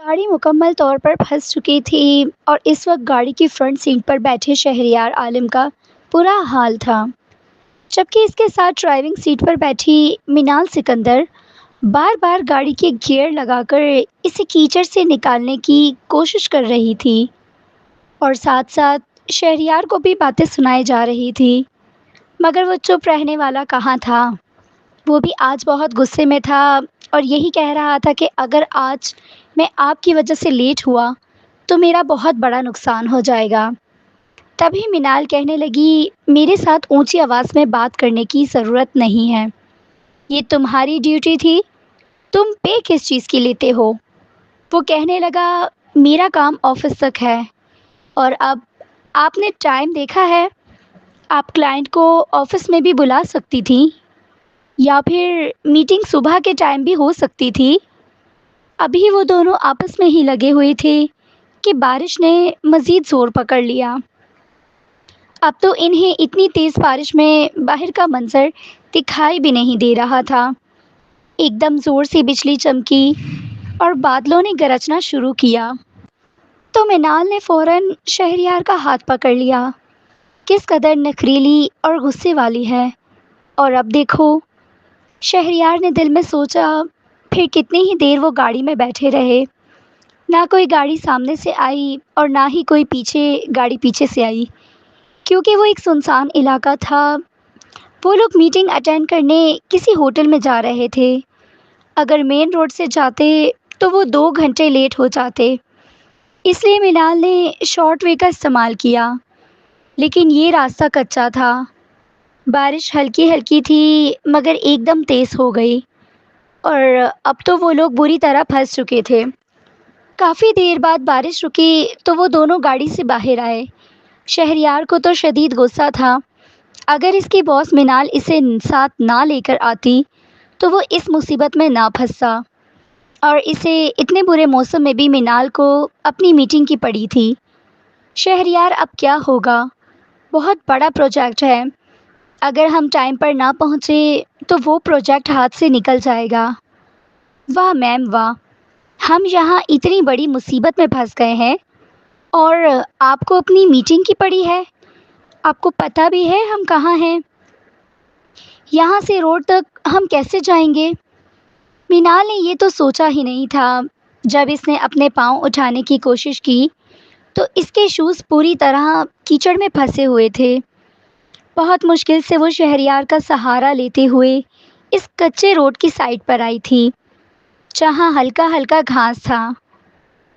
گاڑی مکمل طور پر پھنس چکی تھی اور اس وقت گاڑی کی فرنٹ سیٹ پر بیٹھے شہریار عالم کا برا حال تھا، جبکہ اس کے ساتھ ڈرائیونگ سیٹ پر بیٹھی منال سکندر بار بار گاڑی کے گیئر لگا کر اسے کیچڑ سے نکالنے کی کوشش کر رہی تھی اور ساتھ ساتھ شہریار کو بھی باتیں سنائی جا رہی تھی، مگر وہ چپ رہنے والا کہاں تھا۔ وہ بھی آج بہت غصے میں تھا اور یہی کہہ رہا تھا کہ اگر آج میں آپ کی وجہ سے لیٹ ہوا تو میرا بہت بڑا نقصان ہو جائے گا۔ تبھی منال کہنے لگی، میرے ساتھ اونچی آواز میں بات کرنے کی ضرورت نہیں ہے، یہ تمہاری ڈیوٹی تھی، تم پے کس چیز کی لیتے ہو؟ وہ کہنے لگا، میرا کام آفس تک ہے اور اب آپ نے ٹائم دیکھا ہے، آپ کلائنٹ کو آفس میں بھی بلا سکتی تھی یا پھر میٹنگ صبح کے ٹائم بھی ہو سکتی تھی۔ ابھی وہ دونوں آپس میں ہی لگے ہوئے تھے کہ بارش نے مزید زور پکڑ لیا۔ اب تو انہیں اتنی تیز بارش میں باہر کا منظر دکھائی بھی نہیں دے رہا تھا۔ ایک دم زور سے بجلی چمکی اور بادلوں نے گرجنا شروع کیا تو منال نے فوراً شہریار کا ہاتھ پکڑ لیا۔ کس قدر نخریلی اور غصے والی ہے، اور اب دیکھو۔ شہریار نے دل میں سوچا۔ پھر کتنی ہی دیر وہ گاڑی میں بیٹھے رہے، نہ کوئی گاڑی سامنے سے آئی اور نہ ہی کوئی گاڑی پیچھے سے آئی، کیونکہ وہ ایک سنسان علاقہ تھا۔ وہ لوگ میٹنگ اٹینڈ کرنے کسی ہوٹل میں جا رہے تھے۔ اگر مین روڈ سے جاتے تو وہ 2 گھنٹے لیٹ ہو جاتے، اس لیے منال نے شارٹ وے کا استعمال کیا، لیکن یہ راستہ کچا تھا۔ بارش ہلکی ہلکی تھی مگر ایک دم تیز ہو گئی اور اب تو وہ لوگ بری طرح پھنس چکے تھے۔ کافی دیر بعد بارش رکی تو وہ دونوں گاڑی سے باہر آئے۔ شہریار کو تو شدید غصہ تھا، اگر اس کی باس منال اسے ساتھ نہ لے کر آتی تو وہ اس مصیبت میں نہ پھنستا، اور اسے اتنے برے موسم میں بھی منال کو اپنی میٹنگ کی پڑی تھی۔ شہریار اب کیا ہوگا؟ بہت بڑا پروجیکٹ ہے، اگر ہم ٹائم پر نہ پہنچے تو وہ پروجیکٹ ہاتھ سے نکل جائے گا۔ واہ میم واہ، ہم یہاں اتنی بڑی مصیبت میں پھنس گئے ہیں اور آپ کو اپنی میٹنگ کی پڑی ہے۔ آپ کو پتہ بھی ہے ہم کہاں ہیں؟ یہاں سے روڈ تک ہم کیسے جائیں گے؟ مینال نے یہ تو سوچا ہی نہیں تھا۔ جب اس نے اپنے پاؤں اٹھانے کی کوشش کی تو اس کے شوز پوری طرح کیچڑ میں پھنسے ہوئے تھے۔ بہت مشکل سے وہ شہریار کا سہارا لیتے ہوئے اس کچے روڈ کی سائڈ پر آئی تھی، جہاں ہلکا ہلکا گھاس تھا۔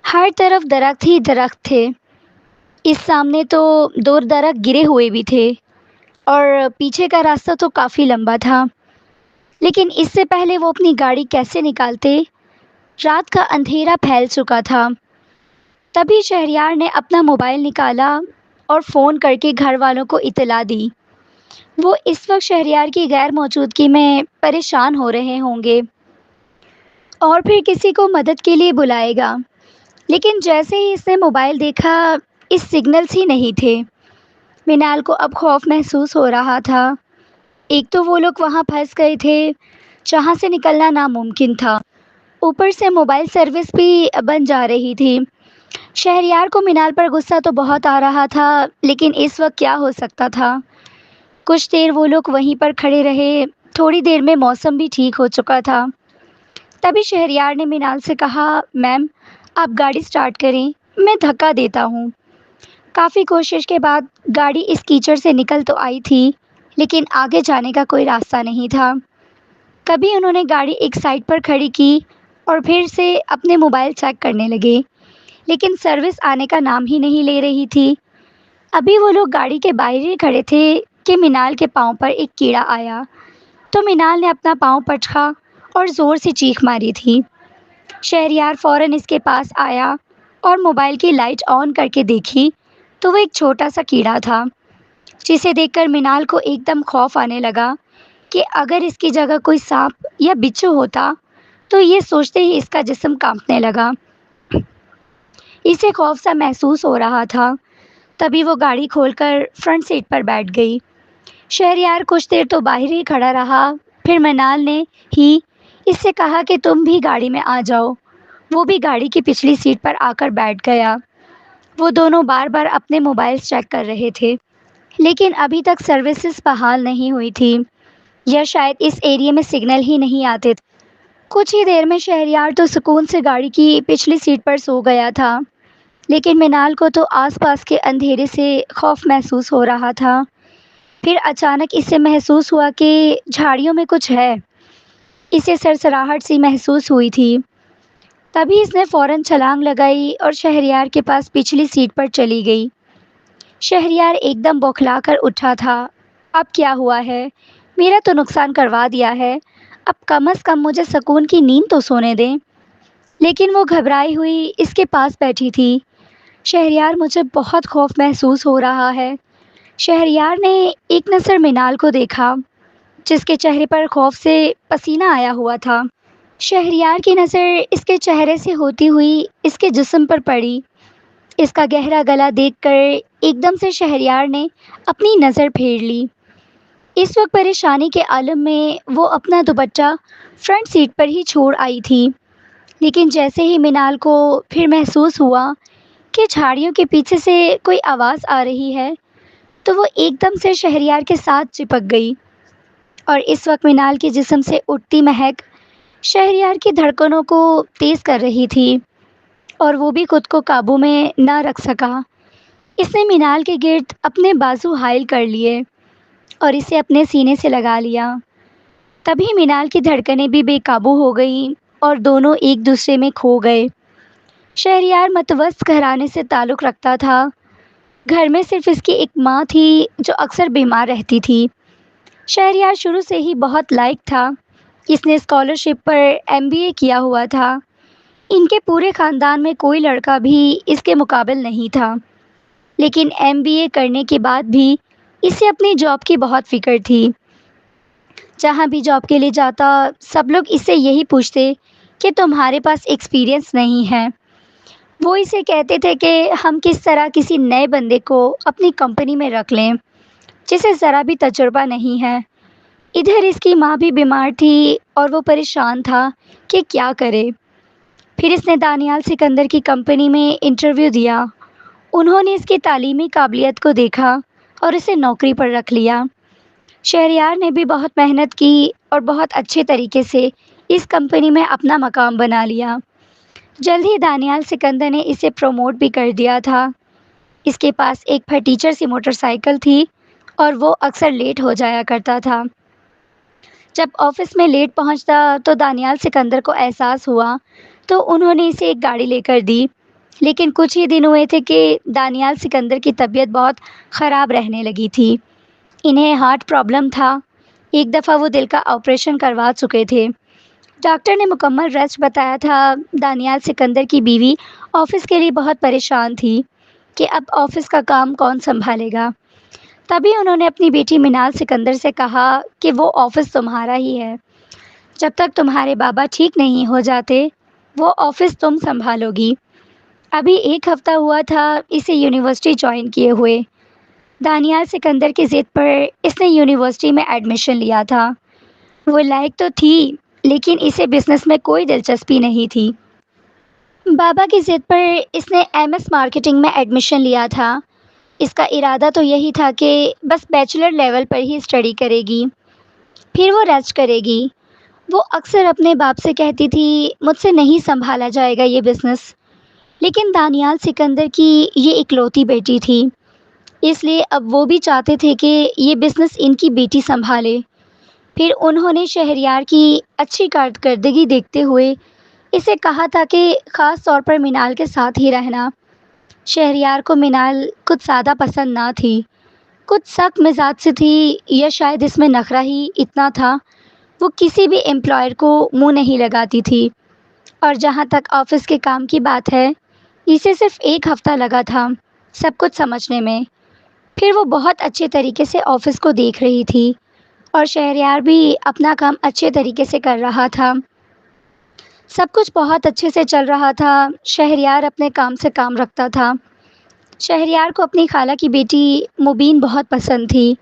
ہر طرف درخت ہی درخت تھے۔ اس سامنے تو 2 درخت گرے ہوئے بھی تھے اور پیچھے کا راستہ تو کافی لمبا تھا، لیکن اس سے پہلے وہ اپنی گاڑی کیسے نکالتے؟ رات کا اندھیرا پھیل چکا تھا۔ تبھی شہریار نے اپنا موبائل نکالا اور فون کر کے گھر والوں کو اطلاع دی۔ وہ اس وقت شہریار کی غیر موجودگی میں پریشان ہو رہے ہوں گے اور پھر کسی کو مدد کے لیے بلائے گا، لیکن جیسے ہی اس نے موبائل دیکھا، اس سگنلز ہی نہیں تھے۔ منال کو اب خوف محسوس ہو رہا تھا۔ ایک تو وہ لوگ وہاں پھنس گئے تھے جہاں سے نکلنا ناممکن تھا، اوپر سے موبائل سروس بھی بند جا رہی تھی۔ شہریار کو منال پر غصہ تو بہت آ رہا تھا، لیکن اس وقت کیا ہو سکتا تھا؟ کچھ دیر وہ لوگ وہیں پر کھڑے رہے۔ تھوڑی دیر میں موسم بھی ٹھیک ہو چکا تھا۔ تبھی شہریار نے منال سے کہا، میم آپ گاڑی سٹارٹ کریں، میں دھکا دیتا ہوں۔ کافی کوشش کے بعد گاڑی اس کیچڑ سے نکل تو آئی تھی، لیکن آگے جانے کا کوئی راستہ نہیں تھا۔ کبھی انہوں نے گاڑی ایک سائڈ پر کھڑی کی اور پھر سے اپنے موبائل چیک کرنے لگے، لیکن سروس آنے کا نام ہی نہیں لے رہی تھی۔ ابھی وہ لوگ گاڑی کے باہر ہی کھڑے تھے کہ منال کے پاؤں پر ایک کیڑا آیا تو منال نے اپنا پاؤں پچھا اور زور سے چیخ ماری تھی۔ شہریار فوراً اس کے پاس آیا اور موبائل کی لائٹ آن کر کے دیکھی تو وہ ایک چھوٹا سا کیڑا تھا، جسے دیکھ کر منال کو ایک دم خوف آنے لگا کہ اگر اس کی جگہ کوئی سانپ یا بچھو ہوتا تو یہ سوچتے ہی اس کا جسم کانپنے لگا۔ اسے خوف سا محسوس ہو رہا تھا۔ تبھی وہ گاڑی کھول کر فرنٹ سیٹ پر بیٹھ گئی۔ شہریار کچھ دیر تو باہر ہی کھڑا رہا، پھر منال نے ہی اس سے کہا کہ تم بھی گاڑی میں آ جاؤ۔ وہ بھی گاڑی کی پچھلی سیٹ پر آ کر بیٹھ گیا۔ وہ دونوں بار بار اپنے موبائل چیک کر رہے تھے، لیکن ابھی تک سروسز بحال نہیں ہوئی تھی، یا شاید اس ایریے میں سگنل ہی نہیں آتے تھے۔ کچھ ہی دیر میں شہریار تو سکون سے گاڑی کی پچھلی سیٹ پر سو گیا تھا، لیکن منال کو تو آس پاس کے اندھیرے سے خوف محسوس ہو رہا تھا۔ پھر اچانک اسے محسوس ہوا کہ جھاڑیوں میں کچھ ہے۔ اسے سرسراہٹ سی محسوس ہوئی تھی۔ تبھی اس نے فوراً چھلانگ لگائی اور شہریار کے پاس پچھلی سیٹ پر چلی گئی۔ شہریار ایک دم بوکھلا کر اٹھا تھا۔ اب کیا ہوا ہے؟ میرا تو نقصان کروا دیا ہے، اب کم از کم مجھے سکون کی نیند تو سونے دیں۔ لیکن وہ گھبرائی ہوئی اس کے پاس بیٹھی تھی۔ شہریار، مجھے بہت خوف محسوس ہو رہا ہے۔ شہریار نے ایک نظر منال کو دیکھا، جس کے چہرے پر خوف سے پسینہ آیا ہوا تھا۔ شہریار کی نظر اس کے چہرے سے ہوتی ہوئی اس کے جسم پر پڑی۔ اس کا گہرا گلا دیکھ کر ایک دم سے شہریار نے اپنی نظر پھیر لی۔ اس وقت پریشانی کے عالم میں وہ اپنا دوپٹہ فرنٹ سیٹ پر ہی چھوڑ آئی تھی، لیکن جیسے ہی منال کو پھر محسوس ہوا کہ جھاڑیوں کے پیچھے سے کوئی آواز آ رہی ہے، تو وہ ایک دم سے شہریار کے ساتھ چپک گئی، اور اس وقت منال کے جسم سے اٹھتی مہک شہریار کی دھڑکنوں کو تیز کر رہی تھی، اور وہ بھی خود کو قابو میں نہ رکھ سکا۔ اس نے منال کے گرد اپنے بازو حائل کر لیے اور اسے اپنے سینے سے لگا لیا۔ تبھی منال کی دھڑکنیں بھی بے قابو ہو گئیں اور دونوں ایک دوسرے میں کھو گئے۔ شہریار متوسط گھرانے سے تعلق رکھتا تھا۔ گھر میں صرف اس کی ایک ماں تھی جو اکثر بیمار رہتی تھی۔ شہریار شروع سے ہی بہت لائق تھا۔ اس نے اسکالرشپ پر MBA کیا ہوا تھا۔ ان کے پورے خاندان میں کوئی لڑکا بھی اس کے مقابل نہیں تھا، لیکن MBA کرنے کے بعد بھی اسے اپنی جاب کی بہت فکر تھی۔ جہاں بھی جاب کے لیے جاتا، سب لوگ اس سے یہی پوچھتے کہ تمہارے پاس ایکسپیرینس نہیں ہے۔ وہ اسے کہتے تھے کہ ہم کس طرح کسی نئے بندے کو اپنی کمپنی میں رکھ لیں جسے ذرا بھی تجربہ نہیں ہے۔ ادھر اس کی ماں بھی بیمار تھی اور وہ پریشان تھا کہ کیا کرے۔ پھر اس نے دانیال سکندر کی کمپنی میں انٹرویو دیا۔ انہوں نے اس کی تعلیمی قابلیت کو دیکھا اور اسے نوکری پر رکھ لیا۔ شہریار نے بھی بہت محنت کی اور بہت اچھے طریقے سے اس کمپنی میں اپنا مقام بنا لیا۔ جلد ہی دانیال سکندر نے اسے پروموٹ بھی کر دیا تھا۔ اس کے پاس ایک پھٹیچر سی موٹر سائیکل تھی اور وہ اکثر لیٹ ہو جایا کرتا تھا۔ جب آفس میں لیٹ پہنچتا تو دانیال سکندر کو احساس ہوا تو انہوں نے اسے ایک گاڑی لے کر دی، لیکن کچھ ہی دن ہوئے تھے کہ دانیال سکندر کی طبیعت بہت خراب رہنے لگی تھی۔ انہیں ہارٹ پرابلم تھا۔ ایک دفعہ وہ دل کا آپریشن کروا چکے تھے۔ ڈاکٹر نے مکمل ریسٹ بتایا تھا۔ دانیال سکندر کی بیوی آفس کے لیے بہت پریشان تھی کہ اب آفس کا کام کون سنبھالے گا۔ تبھی انہوں نے اپنی بیٹی منال سکندر سے کہا کہ وہ آفس تمہارا ہی ہے۔ جب تک تمہارے بابا ٹھیک نہیں ہو جاتے، وہ آفس تم سنبھالو گی۔ ابھی ایک ہفتہ ہوا تھا اسے یونیورسٹی جوائن کیے ہوئے۔ دانیال سکندر کی ضد پر اس نے یونیورسٹی میں ایڈمیشن لیا تھا۔ وہ لائق تو تھی، لیکن اسے بزنس میں کوئی دلچسپی نہیں تھی۔ بابا کی ضد پر اس نے MS مارکیٹنگ میں ایڈمیشن لیا تھا۔ اس کا ارادہ تو یہی تھا کہ بس بیچلر لیول پر ہی اسٹڈی کرے گی، پھر وہ ریسٹ کرے گی۔ وہ اکثر اپنے باپ سے کہتی تھی مجھ سے نہیں سنبھالا جائے گا یہ بزنس، لیکن دانیال سکندر کی یہ اکلوتی بیٹی تھی، اس لیے اب وہ بھی چاہتے تھے کہ یہ بزنس ان کی بیٹی سنبھالے۔ پھر انہوں نے شہریار کی اچھی کارکردگی دیکھتے ہوئے اسے کہا تھا کہ خاص طور پر منال کے ساتھ ہی رہنا۔ شہریار کو منال کچھ زیادہ پسند نہ تھی، کچھ سخت مزاج سے تھی، یا شاید اس میں نخرہ ہی اتنا تھا۔ وہ کسی بھی امپلائر کو منہ نہیں لگاتی تھی، اور جہاں تک آفس کے کام کی بات ہے، اسے صرف ایک ہفتہ لگا تھا سب کچھ سمجھنے میں۔ پھر وہ بہت اچھے طریقے سے آفس کو دیکھ رہی تھی، اور شہریار بھی اپنا کام اچھے طریقے سے کر رہا تھا۔ سب کچھ بہت اچھے سے چل رہا تھا۔ شہریار اپنے کام سے کام رکھتا تھا۔ شہریار کو اپنی خالہ کی بیٹی مبین بہت پسند تھی،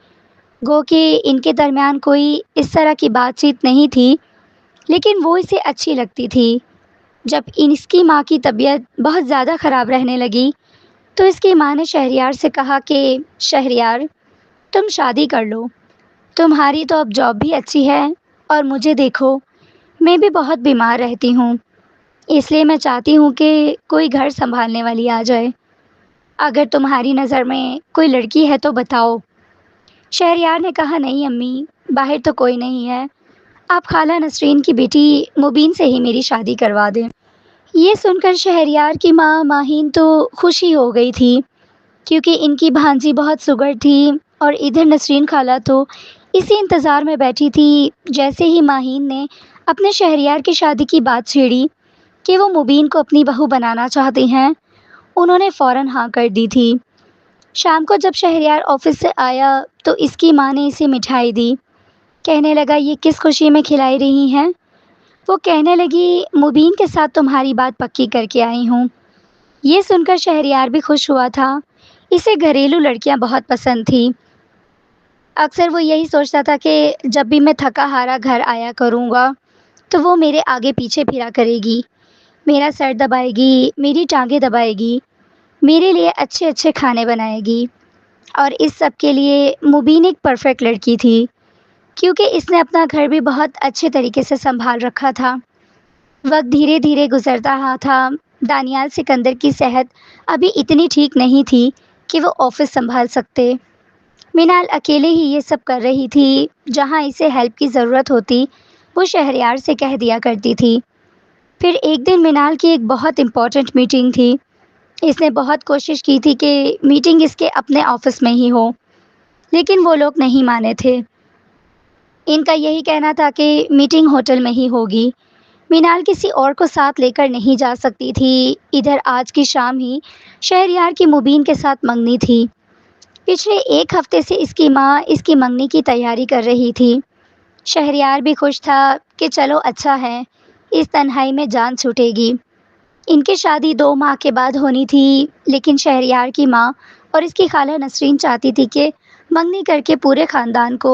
گو کہ ان کے درمیان کوئی اس طرح کی بات چیت نہیں تھی، لیکن وہ اسے اچھی لگتی تھی۔ جب اس کی ماں کی طبیعت بہت زیادہ خراب رہنے لگی تو اس کی ماں نے شہریار سے کہا کہ شہریار، تم شادی کر لو، تمہاری تو اب جاب بھی اچھی ہے، اور مجھے دیکھو، میں بھی بہت بیمار رہتی ہوں، اس لیے میں چاہتی ہوں کہ کوئی گھر سنبھالنے والی آ جائے۔ اگر تمہاری نظر میں کوئی لڑکی ہے تو بتاؤ۔ شہریار نے کہا نہیں امی، باہر تو کوئی نہیں ہے، آپ خالہ نسرین کی بیٹی مبین سے ہی میری شادی کروا دیں۔ یہ سن کر شہریار کی ماں ماہین تو خوشی ہو گئی تھی، کیونکہ ان کی بھانجی بہت سگڑ تھی، اور ادھر نسرین خالہ تو اسی انتظار میں بیٹھی تھی جیسے ہی ماہین نے اپنے شہریار کی شادی کی بات چھیڑی کہ وہ مبین کو اپنی بہو بنانا چاہتے ہیں، انہوں نے فوراً ہاں کر دی تھی۔ شام کو جب شہریار آفس سے آیا تو اس کی ماں نے اسے مٹھائی دی، کہنے لگا یہ کس خوشی میں کھلائی رہی ہیں؟ وہ کہنے لگی مبین کے ساتھ تمہاری بات پکی کر کے آئی ہوں۔ یہ سن کر شہریار بھی خوش ہوا تھا، اسے گھریلو لڑکیاں بہت پسند تھیں۔ اکثر وہ یہی سوچتا تھا کہ جب بھی میں تھکا ہارا گھر آیا کروں گا تو وہ میرے آگے پیچھے پھرا کرے گی، میرا سر دبائے گی، میری ٹانگیں دبائے گی، میرے لیے اچھے اچھے کھانے بنائے گی، اور اس سب کے لیے مبین ایک پرفیکٹ لڑکی تھی، کیونکہ اس نے اپنا گھر بھی بہت اچھے طریقے سے سنبھال رکھا تھا۔ وقت دھیرے دھیرے گزرتا رہا تھا، دانیال سکندر کی صحت ابھی اتنی ٹھیک نہیں تھی کہ وہ آفس سنبھال سکتے۔ مینال اکیلے ہی یہ سب کر رہی تھی، جہاں اسے ہیلپ کی ضرورت ہوتی وہ شہریار سے کہہ دیا کرتی تھی۔ پھر ایک دن مینال کی ایک بہت امپورٹنٹ میٹنگ تھی، اس نے بہت کوشش کی تھی کہ میٹنگ اس کے اپنے آفس میں ہی ہو، لیکن وہ لوگ نہیں مانے تھے۔ ان کا یہی کہنا تھا کہ میٹنگ ہوٹل میں ہی ہوگی، مینال کسی اور کو ساتھ لے کر نہیں جا سکتی تھی۔ ادھر آج کی شام ہی شہریار کی مبین کے ساتھ منگنی تھی۔ پچھلے ایک ہفتے سے اس کی ماں اس کی منگنی کی تیاری کر رہی تھی۔ شہریار بھی خوش تھا کہ چلو اچھا ہے، اس تنہائی میں جان چھوٹے گی۔ ان کی شادی 2 ماہ کے بعد ہونی تھی، لیکن شہریار کی ماں اور اس کی خالہ نسرین چاہتی تھی کہ منگنی کر کے پورے خاندان کو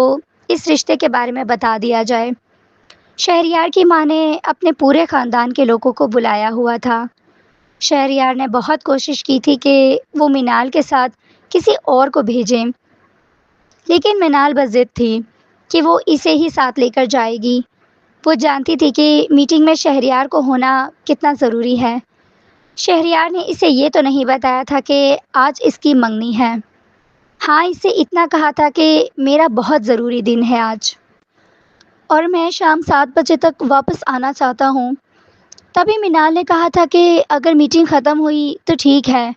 اس رشتے کے بارے میں بتا دیا جائے۔ شہریار کی ماں نے اپنے پورے خاندان کے لوگوں کو بلایا ہوا تھا۔ شہریار نے بہت کوشش کی تھی کہ وہ مینال کے ساتھ کسی اور کو بھیجیں، لیکن مینال بس ضد تھی کہ وہ اسے ہی ساتھ لے کر جائے گی۔ وہ جانتی تھی کہ میٹنگ میں شہریار کو ہونا کتنا ضروری ہے۔ شہریار نے اسے یہ تو نہیں بتایا تھا کہ آج اس کی منگنی ہے، ہاں اسے اتنا کہا تھا کہ میرا بہت ضروری دن ہے آج، اور میں شام 7 بجے تک واپس آنا چاہتا ہوں۔ تبھی مینال نے کہا تھا کہ اگر میٹنگ ختم ہوئی تو ٹھیک ہے،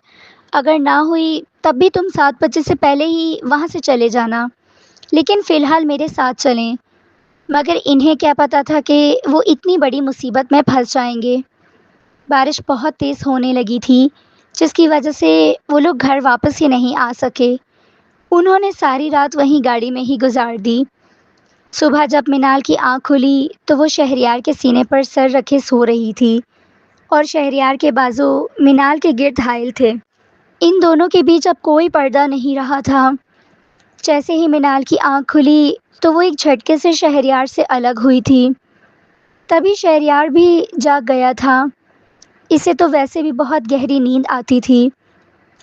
اگر نہ ہوئی تب بھی تم 7 بجے سے پہلے ہی وہاں سے چلے جانا، لیکن فی الحال میرے ساتھ چلیں۔ مگر انہیں کیا پتا تھا کہ وہ اتنی بڑی مصیبت میں پھنس جائیں گے۔ بارش بہت تیز ہونے لگی تھی، جس کی وجہ سے وہ لوگ گھر واپس ہی نہیں آ سکے۔ انہوں نے ساری رات وہیں گاڑی میں ہی گزار دی۔ صبح جب مینال کی آنکھ کھلی تو وہ شہریار کے سینے پر سر رکھے سو رہی تھی، اور شہریار کے بازو مینال کے گرد حائل تھے۔ ان دونوں کے بیچ اب کوئی پردہ نہیں رہا تھا۔ جیسے ہی مینال کی آنکھ کھلی تو وہ ایک جھٹکے سے شہریار سے الگ ہوئی تھی۔ تبھی شہریار بھی جاگ گیا تھا، اسے تو ویسے بھی بہت گہری نیند آتی تھی۔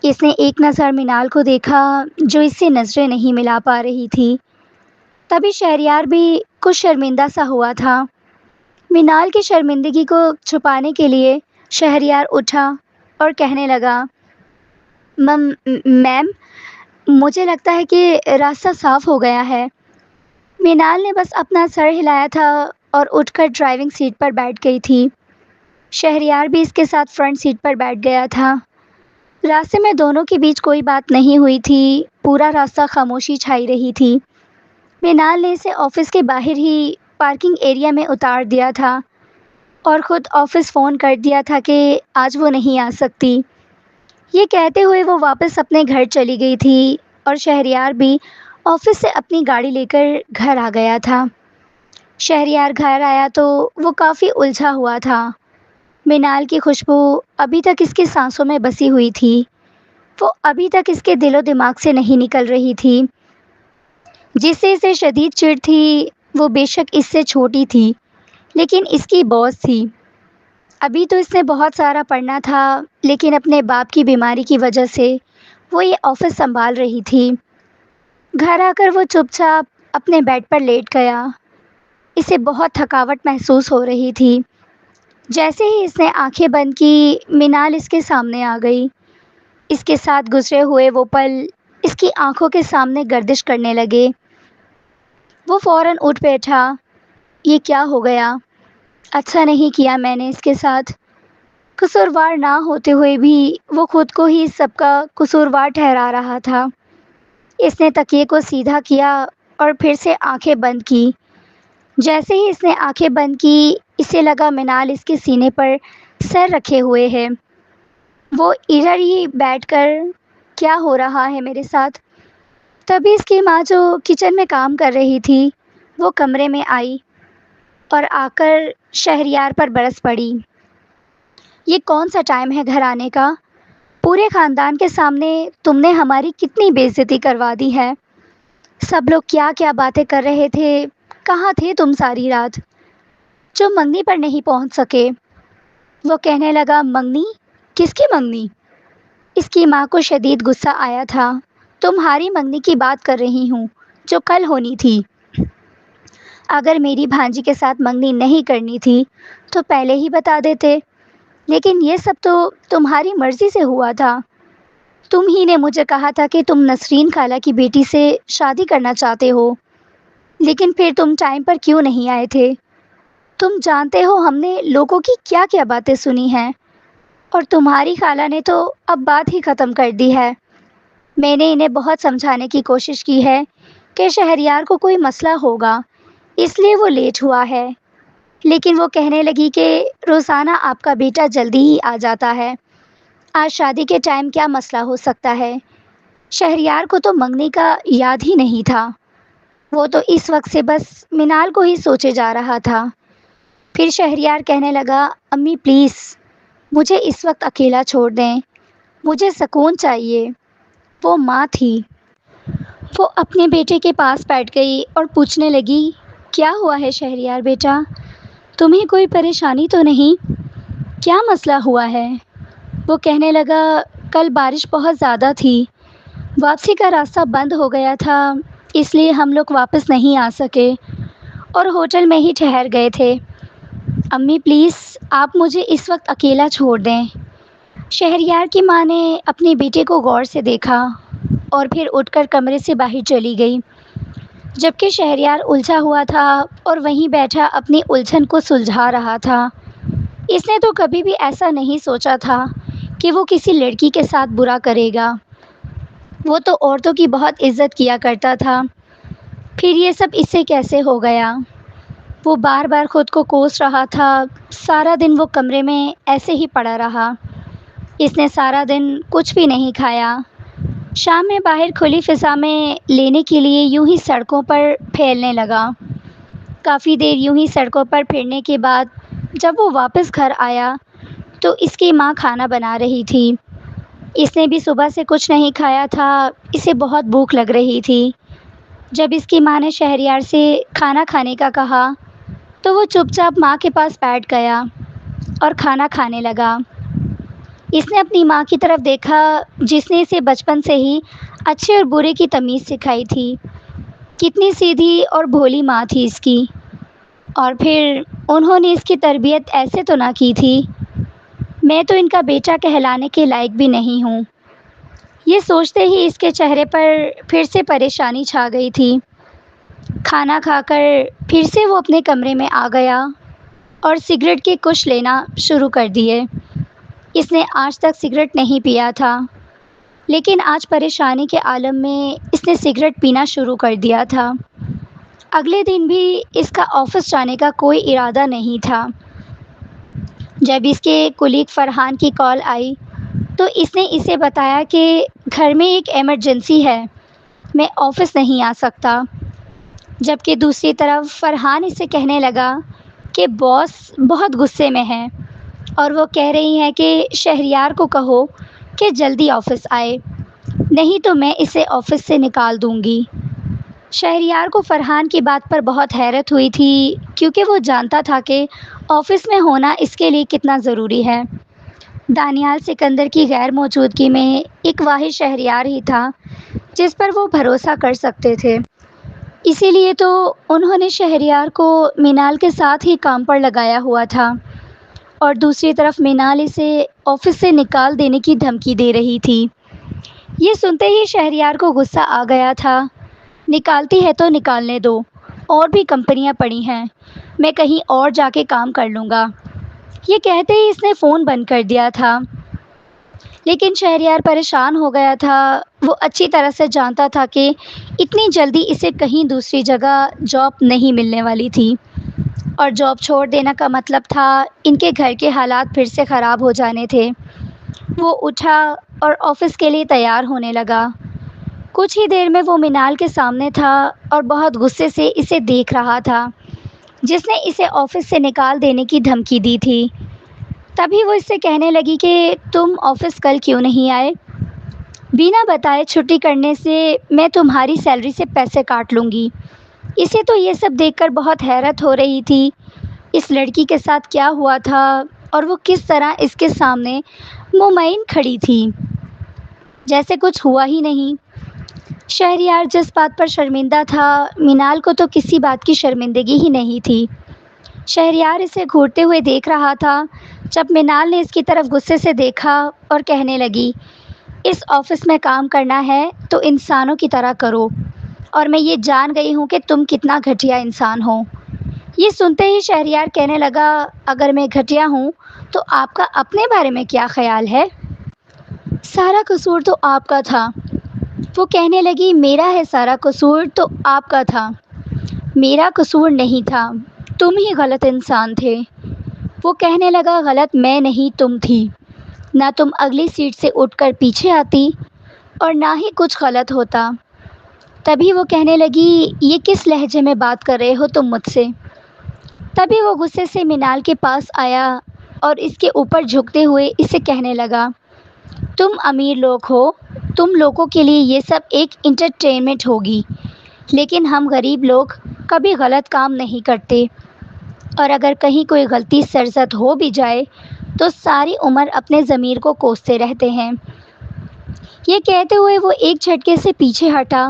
اس نے ایک نظر مینال کو دیکھا جو اس سے نظریں نہیں ملا پا رہی تھی۔ تبھی شہریار بھی کچھ شرمندہ سا ہوا تھا۔ مینال کی شرمندگی کو چھپانے کے لیے شہریار اٹھا اور کہنے لگا، میم، مجھے لگتا ہے کہ راستہ صاف ہو گیا ہے۔ مینال نے بس اپنا سر ہلایا تھا اور اٹھ کر ڈرائیونگ سیٹ پر بیٹھ گئی تھی۔ شہریار بھی اس کے ساتھ فرنٹ سیٹ پر بیٹھ گیا تھا۔ راستے میں دونوں کے بیچ کوئی بات نہیں ہوئی تھی، پورا راستہ خاموشی چھائی رہی تھی۔ مینال نے اسے آفس کے باہر ہی پارکنگ ایریا میں اتار دیا تھا، اور خود آفس فون کر دیا تھا کہ آج وہ نہیں آ سکتی۔ یہ کہتے ہوئے وہ واپس اپنے گھر چلی گئی تھی، اور شہریار بھی آفس سے اپنی گاڑی لے کر گھر آ گیا تھا۔ شہریار گھر آیا تو وہ کافی الجھا ہوا تھا۔ مینال کی خوشبو ابھی تک اس کی سانسوں میں بسی ہوئی تھی، وہ ابھی تک اس کے دل و دماغ سے نہیں نکل رہی تھی۔ جس سے اسے شدید چڑ تھی وہ بے شک اس سے چھوٹی تھی، لیکن اس کی باس تھی۔ ابھی تو اس نے بہت سارا پڑھنا تھا، لیکن اپنے باپ کی بیماری کی وجہ سے وہ یہ آفس سنبھال رہی تھی۔ گھر آ کر وہ چپ چاپ اپنے بیڈ پر لیٹ گیا۔ اسے بہت تھکاوٹ محسوس ہو رہی تھی۔ جیسے ہی اس نے آنکھیں بند کی، منال اس کے سامنے آ گئی۔ اس کے ساتھ گزرے ہوئے وہ پل اس کی آنکھوں کے سامنے گردش کرنے لگے۔ وہ فوراً اٹھ بیٹھا۔ یہ کیا ہو گیا؟ اچھا نہیں کیا میں نے اس کے ساتھ۔ قصوروار نہ ہوتے ہوئے بھی وہ خود کو ہی سب کا قصوروار ٹھہرا رہا تھا۔ اس نے تکیے کو سیدھا کیا اور پھر سے آنکھیں بند کی۔ جیسے ہی اس نے آنکھیں بند کی، اسے لگا منال اس کے سینے پر سر رکھے ہوئے ہے۔ وہ ادھر ہی بیٹھ کر کیا ہو رہا ہے میرے ساتھ؟ تبھی اس کی ماں جو کچن میں کام کر رہی تھی وہ کمرے میں آئی اور آ کر شہریار پر برس پڑی۔ یہ کون سا ٹائم ہے گھر آنے کا؟ پورے خاندان کے سامنے تم نے ہماری کتنی بے عزتی کروا دی ہے۔ سب لوگ کیا کیا باتیں کر رہے تھے، کہاں تھے تم ساری رات؟ جو منگنی پر نہیں پہنچ سکے۔ وہ کہنے لگا منگنی؟ کس کی منگنی؟ اس کی ماں کو شدید غصہ آیا تھا۔ تمہاری منگنی کی بات کر رہی ہوں جو کل ہونی تھی۔ اگر میری بھانجی کے ساتھ منگنی نہیں کرنی تھی تو پہلے ہی بتا دیتے، لیکن یہ سب تو تمہاری مرضی سے ہوا تھا۔ تم ہی نے مجھے کہا تھا کہ تم نسرین خالہ کی بیٹی سے شادی کرنا چاہتے ہو، لیکن پھر تم ٹائم پر کیوں نہیں آئے تھے؟ تم جانتے ہو ہم نے لوگوں کی کیا کیا باتیں سنی ہیں، اور تمہاری خالہ نے تو اب بات ہی ختم کر دی ہے۔ میں نے انہیں بہت سمجھانے کی کوشش کی ہے کہ شہریار کو کوئی مسئلہ ہوگا، اس لیے وہ لیٹ ہوا ہے، لیکن وہ کہنے لگی کہ روزانہ آپ کا بیٹا جلدی ہی آ جاتا ہے، آج شادی کے ٹائم کیا مسئلہ ہو سکتا ہے؟ شہریار کو تو منگنی کا یاد ہی نہیں تھا۔ وہ تو اس وقت سے بس منال کو ہی سوچے جا رہا تھا۔ پھر شہریار کہنے لگا امی پلیز مجھے اس وقت اکیلا چھوڑ دیں، مجھے سکون چاہیے۔ وہ ماں تھی۔ وہ اپنے بیٹے کے پاس بیٹھ گئی اور پوچھنے لگی کیا ہوا ہے شہریار بیٹا؟ تمہیں کوئی پریشانی تو نہیں؟ کیا مسئلہ ہوا ہے؟ وہ کہنے لگا کل بارش بہت زیادہ تھی، واپسی کا راستہ بند ہو گیا تھا، اس لیے ہم لوگ واپس نہیں آ سکے اور ہوٹل میں ہی ٹھہر گئے تھے۔ امی پلیز آپ مجھے اس وقت اکیلا چھوڑ دیں۔ شہریار کی ماں نے اپنے بیٹے کو غور سے دیکھا اور پھر اٹھ کر کمرے سے باہر چلی گئی، جبکہ شہریار الجھا ہوا تھا اور وہیں بیٹھا اپنی الجھن کو سلجھا رہا تھا۔ اس نے تو کبھی بھی ایسا نہیں سوچا تھا کہ وہ کسی لڑکی کے ساتھ برا کرے گا۔ وہ تو عورتوں کی بہت عزت کیا کرتا تھا، پھر یہ سب اس سے کیسے ہو گیا؟ وہ بار بار خود کو کوس رہا تھا۔ سارا دن وہ کمرے میں ایسے ہی پڑا رہا۔ اس نے سارا دن کچھ بھی نہیں کھایا۔ شام میں باہر کھلی فضا میں لینے کے لیے یوں ہی سڑکوں پر پھیلنے لگا۔ کافی دیر یوں ہی سڑکوں پر پھرنے کے بعد جب وہ واپس گھر آیا تو اس کی ماں کھانا بنا رہی تھی۔ اس نے بھی صبح سے کچھ نہیں کھایا تھا، اسے بہت بھوک لگ رہی تھی۔ جب اس کی ماں نے شہریار سے کھانا کھانے کا کہا تو وہ چپ چاپ ماں کے پاس بیٹھ گیا اور کھانا کھانے لگا۔ اس نے اپنی ماں کی طرف دیکھا جس نے اسے بچپن سے ہی اچھے اور برے کی تمیز سکھائی تھی۔ کتنی سیدھی اور بھولی ماں تھی اس کی، اور پھر انہوں نے اس کی تربیت ایسے تو نہ کی تھی۔ میں تو ان کا بیٹا کہلانے کے لائق بھی نہیں ہوں۔ یہ سوچتے ہی اس کے چہرے پر پھر سے پریشانی چھا گئی تھی۔ کھانا کھا کر پھر سے وہ اپنے کمرے میں آ گیا اور سگریٹ کے کش لینا شروع کر دیے۔ اس نے آج تک سگریٹ نہیں پیا تھا، لیکن آج پریشانی کے عالم میں اس نے سگریٹ پینا شروع کر دیا تھا۔ اگلے دن بھی اس کا آفس جانے کا کوئی ارادہ نہیں تھا۔ جب اس کے کولیگ فرحان کی کال آئی تو اس نے اسے بتایا کہ گھر میں ایک ایمرجنسی ہے، میں آفس نہیں آ سکتا، جبکہ دوسری طرف فرحان اسے کہنے لگا کہ باس بہت غصے میں ہے اور وہ کہہ رہی ہیں کہ شہریار کو کہو کہ جلدی آفس آئے، نہیں تو میں اسے آفس سے نکال دوں گی۔ شہریار کو فرحان کی بات پر بہت حیرت ہوئی تھی کیونکہ وہ جانتا تھا کہ آفس میں ہونا اس کے لیے کتنا ضروری ہے۔ دانیال سکندر کی غیر موجودگی میں ایک واحد شہریار ہی تھا جس پر وہ بھروسہ کر سکتے تھے۔ اسی لیے تو انہوں نے شہریار کو مینال کے ساتھ ہی کام پر لگایا ہوا تھا اور دوسری طرف مینال اسے آفس سے نکال دینے کی دھمکی دے رہی تھی۔ یہ سنتے ہی شہریار کو غصہ آ گیا تھا۔ نکالتی ہے تو نکالنے دو، اور بھی کمپنیاں پڑی ہیں، میں کہیں اور جا کے کام کر لوں گا۔ یہ کہتے ہی اس نے فون بند کر دیا تھا۔ لیکن شہریار پریشان ہو گیا تھا۔ وہ اچھی طرح سے جانتا تھا کہ اتنی جلدی اسے کہیں دوسری جگہ جاب نہیں ملنے والی تھی، اور جاب چھوڑ دینا کا مطلب تھا ان کے گھر کے حالات پھر سے خراب ہو جانے تھے۔ وہ اٹھا اور آفس کے لیے تیار ہونے لگا۔ کچھ ہی دیر میں وہ مینال کے سامنے تھا اور بہت غصے سے اسے دیکھ رہا تھا جس نے اسے آفس سے نکال دینے کی دھمکی دی تھی۔ تبھی وہ اس سے کہنے لگی کہ تم آفس کل کیوں نہیں آئے؟ بنا بتائے چھٹی کرنے سے میں تمہاری سیلری سے پیسے کاٹ لوں گی۔ اسے تو یہ سب دیکھ کر بہت حیرت ہو رہی تھی۔ اس لڑکی کے ساتھ کیا ہوا تھا اور وہ کس طرح اس کے سامنے مطمئن کھڑی تھی جیسے کچھ ہوا ہی نہیں۔ شہریار جس بات پر شرمندہ تھا، مینال کو تو کسی بات کی شرمندگی ہی نہیں تھی۔ شہریار اسے گھورتے ہوئے دیکھ رہا تھا جب مینال نے اس کی طرف غصے سے دیکھا اور کہنے لگی، اس آفس میں کام کرنا ہے تو انسانوں کی طرح کرو، اور میں یہ جان گئی ہوں کہ تم کتنا گھٹیا انسان ہو۔ یہ سنتے ہی شہریار کہنے لگا، اگر میں گھٹیا ہوں تو آپ کا اپنے بارے میں کیا خیال ہے؟ سارا قصور تو آپ کا تھا۔ وہ کہنے لگی، میرا ہے سارا قصور تو آپ کا تھا؟ میرا قصور نہیں تھا، تم ہی غلط انسان تھے۔ وہ کہنے لگا، غلط میں نہیں تم تھی۔ نہ تم اگلی سیٹ سے اٹھ کر پیچھے آتی اور نہ ہی کچھ غلط ہوتا۔ تبھی وہ کہنے لگی، یہ کس لہجے میں بات کر رہے ہو تم مجھ سے؟ تبھی وہ غصے سے مینال کے پاس آیا اور اس کے اوپر جھکتے ہوئے اسے کہنے لگا، تم امیر لوگ ہو، تم لوگوں کے لیے یہ سب ایک انٹرٹینمنٹ ہوگی، لیکن ہم غریب لوگ کبھی غلط کام نہیں کرتے، اور اگر کہیں کوئی غلطی سرزد ہو بھی جائے تو ساری عمر اپنے ضمیر کو کوستے رہتے ہیں۔ یہ کہتے ہوئے وہ ایک جھٹکے سے پیچھے ہٹا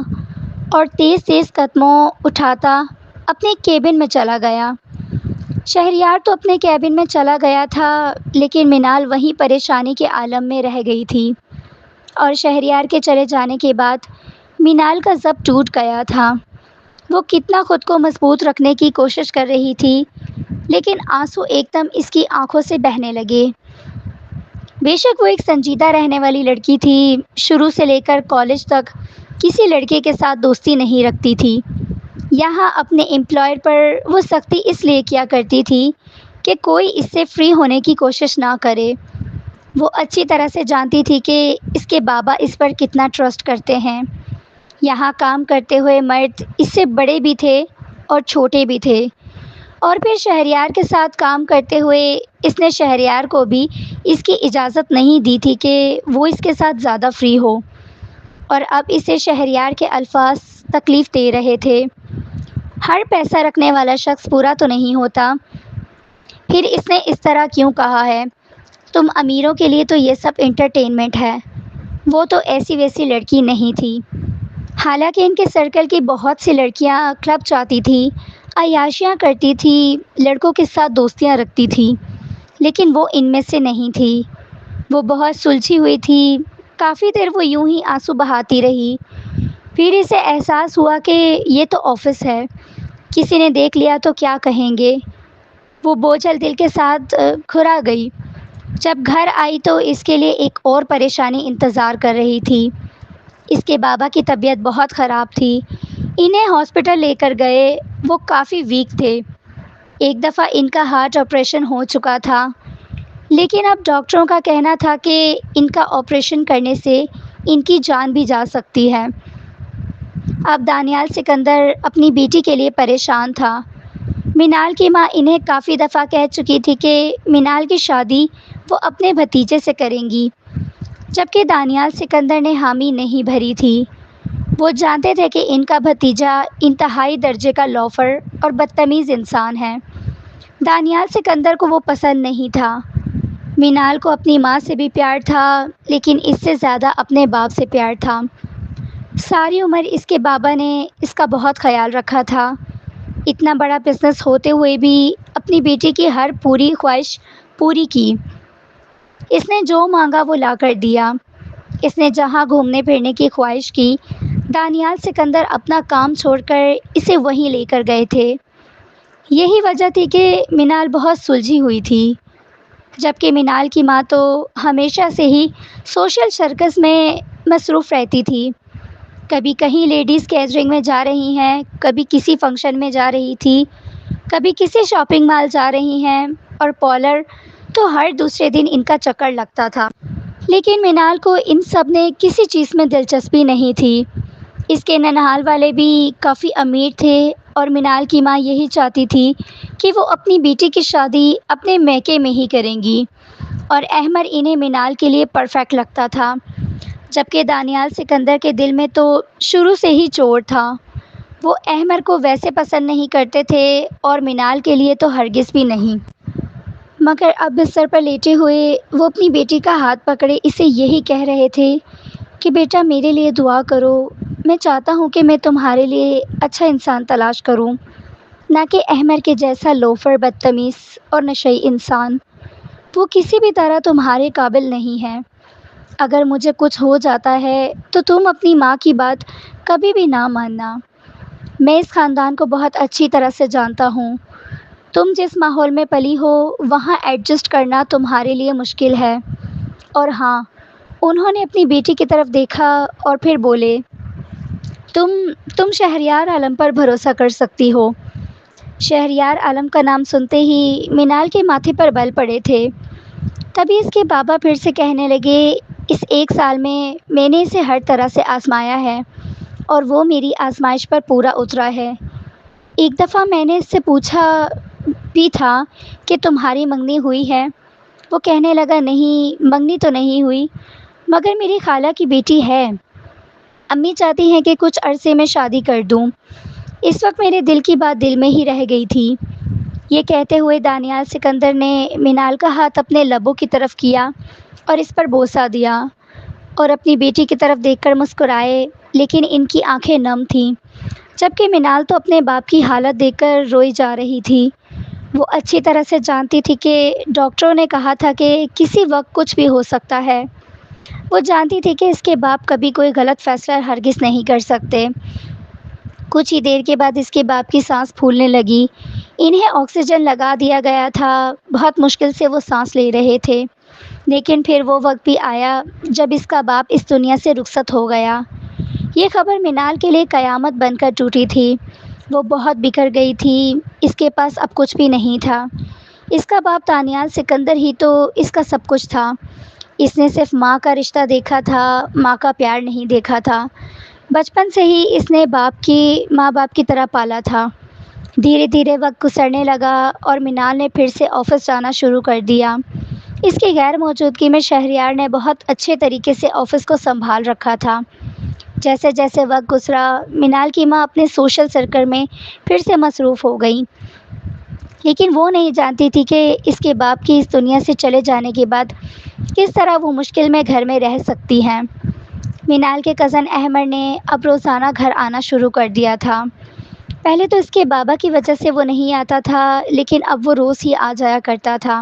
اور تیز تیز قدموں اٹھاتا اپنے کیبن میں چلا گیا۔ شہریار تو اپنے کیبن میں چلا گیا تھا، لیکن مینال وہیں پریشانی کے عالم میں رہ گئی تھی، اور شہریار کے چلے جانے کے بعد مینال کا ضبط ٹوٹ گیا تھا۔ وہ کتنا خود کو مضبوط رکھنے کی کوشش کر رہی تھی، لیکن آنسو ایک دم اس کی آنکھوں سے بہنے لگے۔ بے شک وہ ایک سنجیدہ رہنے والی لڑکی تھی، شروع سے لے کر کالج تک کسی لڑکے کے ساتھ دوستی نہیں رکھتی تھی۔ یہاں اپنے امپلائر پر وہ سختی اس لیے کیا کرتی تھی کہ کوئی اس سے فری ہونے کی کوشش نہ کرے۔ وہ اچھی طرح سے جانتی تھی کہ اس کے بابا اس پر کتنا ٹرسٹ کرتے ہیں۔ یہاں کام کرتے ہوئے مرد اس سے بڑے بھی تھے اور چھوٹے بھی تھے، اور پھر شہریار کے ساتھ کام کرتے ہوئے اس نے شہریار کو بھی اس کی اجازت نہیں دی تھی کہ وہ اس کے ساتھ زیادہ فری ہو، اور اب اسے شہریار کے الفاظ تکلیف دے رہے تھے۔ ہر پیسہ رکھنے والا شخص برا تو نہیں ہوتا، پھر اس نے اس طرح کیوں کہا ہے؟ تم امیروں کے لیے تو یہ سب انٹرٹینمنٹ ہے، وہ تو ایسی ویسی لڑکی نہیں تھی۔ حالانکہ ان کے سرکل کی بہت سی لڑکیاں کلب جاتی تھی، عیاشیاں کرتی تھی، لڑکوں کے ساتھ دوستیاں رکھتی تھی، لیکن وہ ان میں سے نہیں تھی۔ وہ بہت سلجھی ہوئی تھی۔ کافی دیر وہ یوں ہی آنسو بہاتی رہی، پھر اسے احساس ہوا کہ یہ تو آفس ہے، کسی نے دیکھ لیا تو کیا کہیں گے۔ وہ بوجھل دل کے ساتھ گھبرا گئی۔ جب گھر آئی تو اس کے لیے ایک اور پریشانی انتظار کر رہی تھی۔ اس کے بابا کی طبیعت بہت خراب تھی۔ انہیں ہاسپٹل لے کر گئے، وہ کافی ویک تھے۔ ایک دفعہ ان کا ہارٹ آپریشن ہو چکا تھا، لیکن اب ڈاکٹروں کا کہنا تھا کہ ان کا آپریشن کرنے سے ان کی جان بھی جا سکتی ہے۔ اب دانیال سکندر اپنی بیٹی کے لیے پریشان تھا۔ مینال کی ماں انہیں کافی دفعہ کہہ چکی تھی کہ مینال کی شادی وہ اپنے بھتیجے سے کریں گی، جبکہ دانیال سکندر نے حامی نہیں بھری تھی۔ وہ جانتے تھے کہ ان کا بھتیجا انتہائی درجے کا لوفر اور بدتمیز انسان ہے۔ دانیال سکندر کو وہ پسند نہیں تھا۔ مینال کو اپنی ماں سے بھی پیار تھا، لیکن اس سے زیادہ اپنے باپ سے پیار تھا۔ ساری عمر اس کے بابا نے اس کا بہت خیال رکھا تھا۔ اتنا بڑا بزنس ہوتے ہوئے بھی اپنی بیٹی کی ہر پوری خواہش پوری کی۔ اس نے جو مانگا وہ لا کر دیا۔ اس نے جہاں گھومنے پھرنے کی خواہش کی، دانیال سکندر اپنا کام چھوڑ کر اسے وہیں لے کر گئے تھے۔ یہی وجہ تھی کہ مینال بہت سلجھی ہوئی تھی، جبکہ مینال کی ماں تو ہمیشہ سے ہی سوشل سرکس میں مصروف رہتی تھی۔ کبھی کہیں لیڈیز گیدرنگ میں جا رہی ہیں، کبھی کسی فنکشن میں جا رہی تھی، کبھی کسی شاپنگ مال جا رہی ہیں، اور پارلر تو ہر دوسرے دن ان کا چکر لگتا تھا۔ لیکن مینال کو ان سب میں کسی چیز میں دلچسپی نہیں تھی۔ اس کے ننہال والے بھی کافی امیر تھے اور مینال کی ماں یہی چاہتی تھی کہ وہ اپنی بیٹی کی شادی اپنے میکے میں ہی کریں گی، اور احمر انہیں مینال کے لیے پرفیکٹ لگتا تھا، جبکہ دانیال سکندر کے دل میں تو شروع سے ہی چور تھا۔ وہ احمر کو ویسے پسند نہیں کرتے تھے اور مینال کے لیے تو ہرگز بھی نہیں۔ مگر اب بستر پر لیٹے ہوئے وہ اپنی بیٹی کا ہاتھ پکڑے اسے یہی کہہ رہے تھے کہ بیٹا میرے لیے دعا کرو، میں چاہتا ہوں کہ میں تمہارے لیے اچھا انسان تلاش کروں، نہ کہ احمر کے جیسا لوفر، بدتمیز اور نشئی انسان۔ وہ کسی بھی طرح تمہارے قابل نہیں ہے۔ اگر مجھے کچھ ہو جاتا ہے تو تم اپنی ماں کی بات کبھی بھی نہ ماننا۔ میں اس خاندان کو بہت اچھی طرح سے جانتا ہوں۔ تم جس ماحول میں پلی ہو وہاں ایڈجسٹ کرنا تمہارے لیے مشکل ہے۔ اور ہاں، انہوں نے اپنی بیٹی کی طرف دیکھا اور پھر بولے، تم شہریار عالم پر بھروسہ کر سکتی ہو۔ شہریار عالم کا نام سنتے ہی مینال کے ماتھے پر بل پڑے تھے۔ تبھی اس کے بابا پھر سے کہنے لگے، اس 1 سال میں نے اسے ہر طرح سے آزمایا ہے اور وہ میری آزمائش پر پورا اترا ہے۔ ایک دفعہ میں نے اس سے پوچھا بھی تھا کہ تمہاری منگنی ہوئی ہے؟ وہ کہنے لگا، نہیں، منگنی تو نہیں ہوئی، مگر میری خالہ کی بیٹی ہے۔ امی چاہتی ہیں کہ کچھ عرصے میں شادی کر دوں۔ اس وقت میرے دل کی بات دل میں ہی رہ گئی تھی۔ یہ کہتے ہوئے دانیال سکندر نے مینال کا ہاتھ اپنے لبوں کی طرف کیا اور اس پر بوسہ دیا، اور اپنی بیٹی کی طرف دیکھ کر مسکرائے، لیکن ان کی آنکھیں نم تھیں، جبکہ مینال تو اپنے باپ کی حالت دیکھ کر روئی جا رہی تھی۔ وہ اچھی طرح سے جانتی تھی کہ ڈاکٹروں نے کہا تھا کہ کسی وقت کچھ بھی ہو سکتا ہے۔ وہ جانتی تھی کہ اس کے باپ کبھی کوئی غلط فیصلہ ہرگز نہیں کر سکتے۔ کچھ ہی دیر کے بعد اس کے باپ کی سانس پھولنے لگی۔ انہیں آکسیجن لگا دیا گیا تھا، بہت مشکل سے وہ سانس لے رہے تھے، لیکن پھر وہ وقت بھی آیا جب اس کا باپ اس دنیا سے رخصت ہو گیا۔ یہ خبر مینال کے لیے قیامت بن کر ٹوٹی تھی۔ وہ بہت بکھر گئی تھی، اس کے پاس اب کچھ بھی نہیں تھا۔ اس کا باپ دانیال سکندر ہی تو اس کا سب کچھ تھا۔ اس نے صرف ماں کا رشتہ دیکھا تھا، ماں کا پیار نہیں دیکھا تھا۔ بچپن سے ہی اس نے ماں باپ کی طرح پالا تھا۔ دھیرے دھیرے وقت گزرنے لگا اور مینال نے پھر سے آفس جانا شروع کر دیا۔ اس کی غیر موجودگی میں شہریار نے بہت اچھے طریقے سے آفس کو سنبھال رکھا تھا۔ جیسے جیسے وقت گزرا، مینال کی ماں اپنے سوشل سرکل میں پھر سے مصروف ہو گئی، لیکن وہ نہیں جانتی تھی کہ اس کے باپ کی اس دنیا سے چلے جانے کے بعد کس طرح وہ مشکل میں گھر میں رہ سکتی ہیں۔ مینال کے کزن احمد نے اب روزانہ گھر آنا شروع کر دیا تھا۔ پہلے تو اس کے بابا کی وجہ سے وہ نہیں آتا تھا، لیکن اب وہ روز ہی آ جایا کرتا تھا۔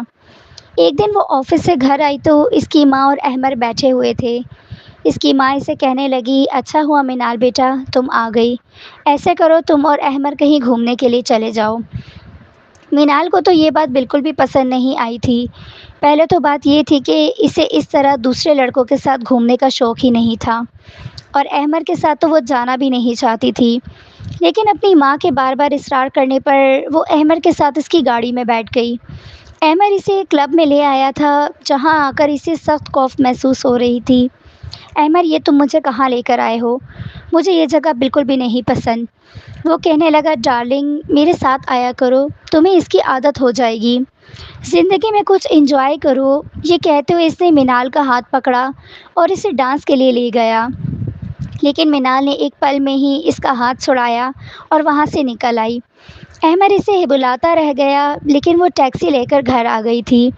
ایک دن وہ آفس سے گھر آئی تو اس کی ماں اور احمد بیٹھے ہوئے تھے۔ اس کی ماں اسے کہنے لگی، اچھا ہوا مینال بیٹا تم آ گئی، ایسے کرو تم اور احمد کہیں گھومنے کے لیے چلے جاؤ۔ مینال کو تو یہ بات بالکل بھی پسند نہیں آئی تھی۔ پہلے تو بات یہ تھی کہ اسے اس طرح دوسرے لڑکوں کے ساتھ گھومنے کا شوق ہی نہیں تھا، اور احمد کے ساتھ تو وہ جانا بھی نہیں چاہتی تھی، لیکن اپنی ماں کے بار بار اصرار کرنے پر وہ احمد کے ساتھ اس کی گاڑی میں بیٹھ گئی۔ احمد اسے کلب میں لے آیا تھا، جہاں آ کر اسے سخت خوف محسوس ہو رہی تھی۔ احمد، یہ تم مجھے کہاں لے کر آئے ہو؟ مجھے یہ جگہ بالکل بھی نہیں پسند۔ وہ کہنے لگا، ڈارلنگ میرے ساتھ آیا کرو، تمہیں اس کی عادت ہو جائے گی، زندگی میں کچھ انجوائے کرو۔ یہ کہتے ہوئے اس نے مینال کا ہاتھ پکڑا اور اسے ڈانس کے لیے لے گیا، لیکن منال نے ایک پل میں ہی اس کا ہاتھ چھڑایا اور وہاں سے نکل آئی۔ احمد اسے بلاتا رہ گیا لیکن وہ ٹیکسی لے کر گھر آ گئی تھی۔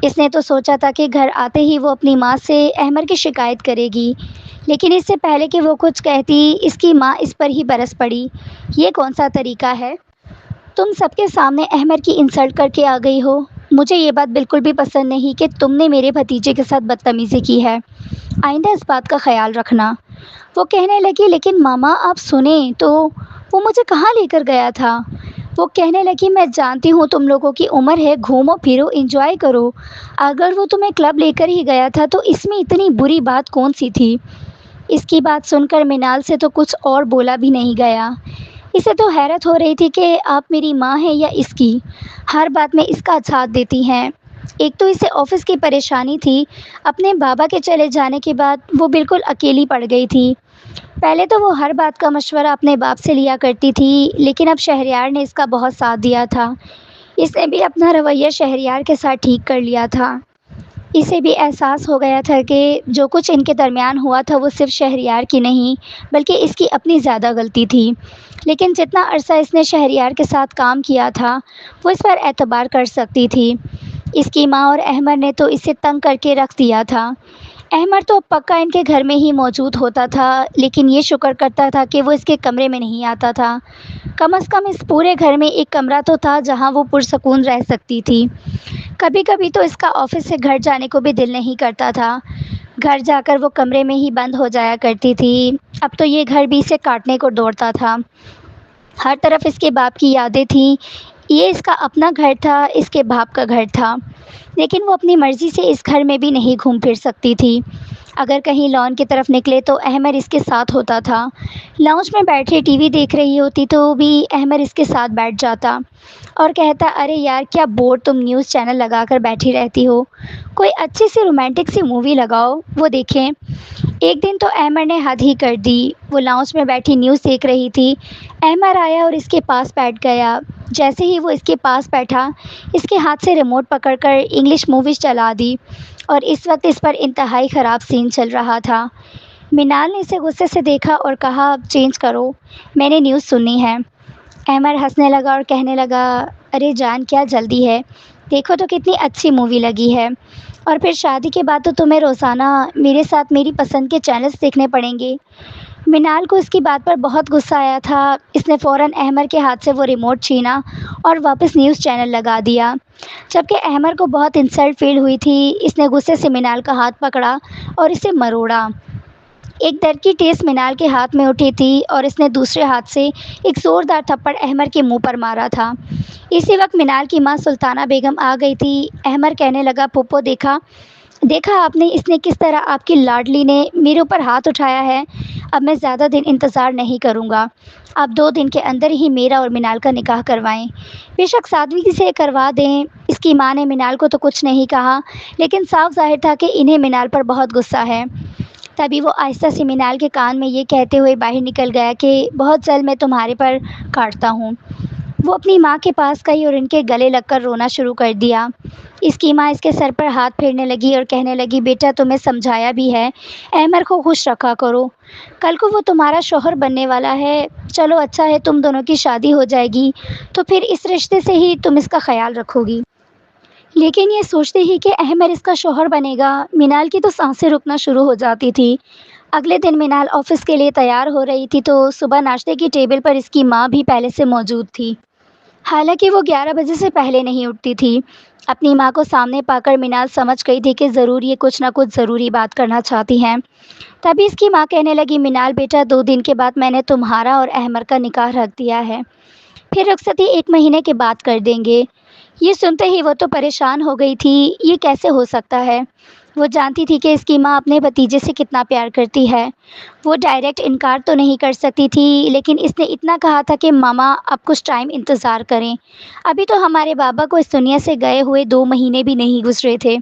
اس نے تو سوچا تھا کہ گھر آتے ہی وہ اپنی ماں سے احمد کی شکایت کرے گی، لیکن اس سے پہلے کہ وہ کچھ کہتی اس کی ماں اس پر ہی برس پڑی۔ یہ کون سا طریقہ ہے؟ تم سب کے سامنے احمد کی انسلٹ کر کے آ گئی ہو۔ مجھے یہ بات بالکل بھی پسند نہیں کہ تم نے میرے بھتیجے کے ساتھ بدتمیزی کی ہے۔ آئندہ اس بات کا خیال رکھنا۔ وہ کہنے لگی لیکن ماما آپ سنیں تو، وہ مجھے کہاں لے کر گیا تھا؟ وہ کہنے لگی میں جانتی ہوں تم لوگوں کی عمر ہے، گھومو پھرو انجوائے کرو، اگر وہ تمہیں کلب لے کر ہی گیا تھا تو اس میں اتنی بری بات کون سی تھی؟ اس کی بات سن کر منال سے تو کچھ اور بولا بھی نہیں گیا۔ اسے تو حیرت ہو رہی تھی کہ آپ میری ماں ہیں یا اس کی، ہر بات میں اس کا ساتھ دیتی ہیں۔ ایک تو اسے آفس کی پریشانی تھی، اپنے بابا کے چلے جانے کے بعد وہ بالکل اکیلی پڑ گئی تھی۔ پہلے تو وہ ہر بات کا مشورہ اپنے باپ سے لیا کرتی تھی، لیکن اب شہریار نے اس کا بہت ساتھ دیا تھا۔ اس نے بھی اپنا رویہ شہریار کے ساتھ ٹھیک کر لیا تھا۔ اسے بھی احساس ہو گیا تھا کہ جو کچھ ان کے درمیان ہوا تھا وہ صرف شہریار کی نہیں بلکہ اس کی اپنی زیادہ غلطی تھی، لیکن جتنا عرصہ اس نے شہریار کے ساتھ کام کیا تھا وہ اس پر اعتبار کر سکتی تھی۔ اس کی ماں اور احمد نے تو اسے تنگ کر کے رکھ دیا تھا۔ احمد تو پکا ان کے گھر میں ہی موجود ہوتا تھا، لیکن یہ شکر کرتا تھا کہ وہ اس کے کمرے میں نہیں آتا تھا۔ کم از کم اس پورے گھر میں ایک کمرہ تو تھا جہاں وہ پرسکون رہ سکتی تھی۔ کبھی کبھی تو اس کا آفس سے گھر جانے کو بھی دل نہیں کرتا تھا، گھر جا کر وہ کمرے میں ہی بند ہو جایا کرتی تھی۔ اب تو یہ گھر بھی اسے کاٹنے کو دوڑتا تھا، ہر طرف اس کے باپ کی یادیں تھیں۔ یہ اس کا اپنا گھر تھا، اس کے باپ کا گھر تھا، لیکن وہ اپنی مرضی سے اس گھر میں بھی نہیں گھوم پھر سکتی تھی۔ اگر کہیں لان کی طرف نکلے تو احمد اس کے ساتھ ہوتا تھا، لاؤنج میں بیٹھے ٹی وی دیکھ رہی ہوتی تو بھی احمد اس کے ساتھ بیٹھ جاتا اور کہتا ارے یار کیا بور تم نیوز چینل لگا کر بیٹھی رہتی ہو، کوئی اچھی سی رومانٹک سی مووی لگاؤ وہ دیکھیں۔ ایک دن تو احمد نے حد ہی کر دی، وہ لاؤنج میں بیٹھی نیوز دیکھ رہی تھی، احمد آیا اور اس کے پاس بیٹھ گیا۔ جیسے ہی وہ اس کے پاس بیٹھا اس کے ہاتھ سے ریموٹ پکڑ کر انگلش موویز چلا دی، اور اس وقت اس پر انتہائی خراب سین چل رہا تھا۔ منال نے اسے غصے سے دیکھا اور کہا چینج کرو، میں نے نیوز سننی ہے۔ احمد ہنسنے لگا اور کہنے لگا ارے جان کیا جلدی ہے، دیکھو تو کتنی اچھی مووی لگی ہے، اور پھر شادی کے بعد تو تمہیں روزانہ میرے ساتھ میری پسند کے چینلز دیکھنے پڑیں گے۔ منال کو اس کی بات پر بہت غصہ آیا تھا، اس نے فوراً احمد کے ہاتھ سے وہ ریموٹ چھینا اور واپس نیوز چینل لگا دیا۔ جبکہ احمد کو بہت انسلٹ فیل ہوئی تھی، اس نے غصے سے منال کا ہاتھ پکڑا اور اسے مروڑا۔ ایک در کی ٹیس منال کے ہاتھ میں اٹھی تھی اور اس نے دوسرے ہاتھ سے ایک زوردار تھپڑ احمد کے منہ پر مارا تھا۔ اسی وقت منال کی ماں سلطانہ بیگم آ گئی تھی۔ احمد کہنے لگا پھوپھو دیکھا آپ نے، اس نے کس طرح آپ کی لاڈلی نے میرے اوپر ہاتھ اٹھایا ہے، اب میں زیادہ دن انتظار نہیں کروں گا، آپ 2 دن کے اندر ہی میرا اور منال کا نکاح کروائیں، بے شک سادگی سے کروا دیں۔ اس کی ماں نے منال کو تو کچھ نہیں کہا، لیکن صاف ظاہر تھا کہ انہیں منال پر بہت غصہ ہے۔ تبھی وہ آہستہ سے منال کے کان میں یہ کہتے ہوئے باہر نکل گیا کہ بہت جلد میں تمہارے پر کاٹتا ہوں۔ وہ اپنی ماں کے پاس گئی اور ان کے گلے لگ کر رونا شروع کر دیا۔ اس کی ماں اس کے سر پر ہاتھ پھیرنے لگی اور کہنے لگی بیٹا تمہیں سمجھایا بھی ہے، احمد کو خوش رکھا کرو، کل کو وہ تمہارا شوہر بننے والا ہے، چلو اچھا ہے تم دونوں کی شادی ہو جائے گی تو پھر اس رشتے سے ہی تم اس کا خیال رکھو گی۔ لیکن یہ سوچتے ہی کہ احمد اس کا شوہر بنے گا، منال کی تو سانسیں رکنا شروع ہو جاتی تھی۔ اگلے دن منال آفس کے لیے تیار ہو رہی تھی تو صبح ناشتے کی ٹیبل پر اس کی ماں بھی پہلے سے موجود تھی، حالانکہ وہ 11 بجے سے پہلے نہیں اٹھتی تھی۔ اپنی ماں کو سامنے پا کر منال سمجھ گئی تھی کہ ضرور یہ کچھ نہ کچھ ضروری بات کرنا چاہتی ہیں۔ تبھی اس کی ماں کہنے لگی منال بیٹا 2 دن کے بعد میں نے تمہارا اور احمد کا نکاح رکھ دیا ہے، پھر رخصتی 1 مہینے کے بعد کر دیں گے۔ یہ سنتے ہی وہ تو پریشان ہو گئی تھی، یہ کیسے ہو سکتا ہے؟ وہ جانتی تھی کہ اس کی ماں اپنے بھتیجے سے کتنا پیار کرتی ہے، وہ ڈائریکٹ انکار تو نہیں کر سکتی تھی، لیکن اس نے اتنا کہا تھا کہ ماما اب کچھ ٹائم انتظار کریں، ابھی تو ہمارے بابا کو اس دنیا سے گئے ہوئے 2 مہینے بھی نہیں گزرے تھے۔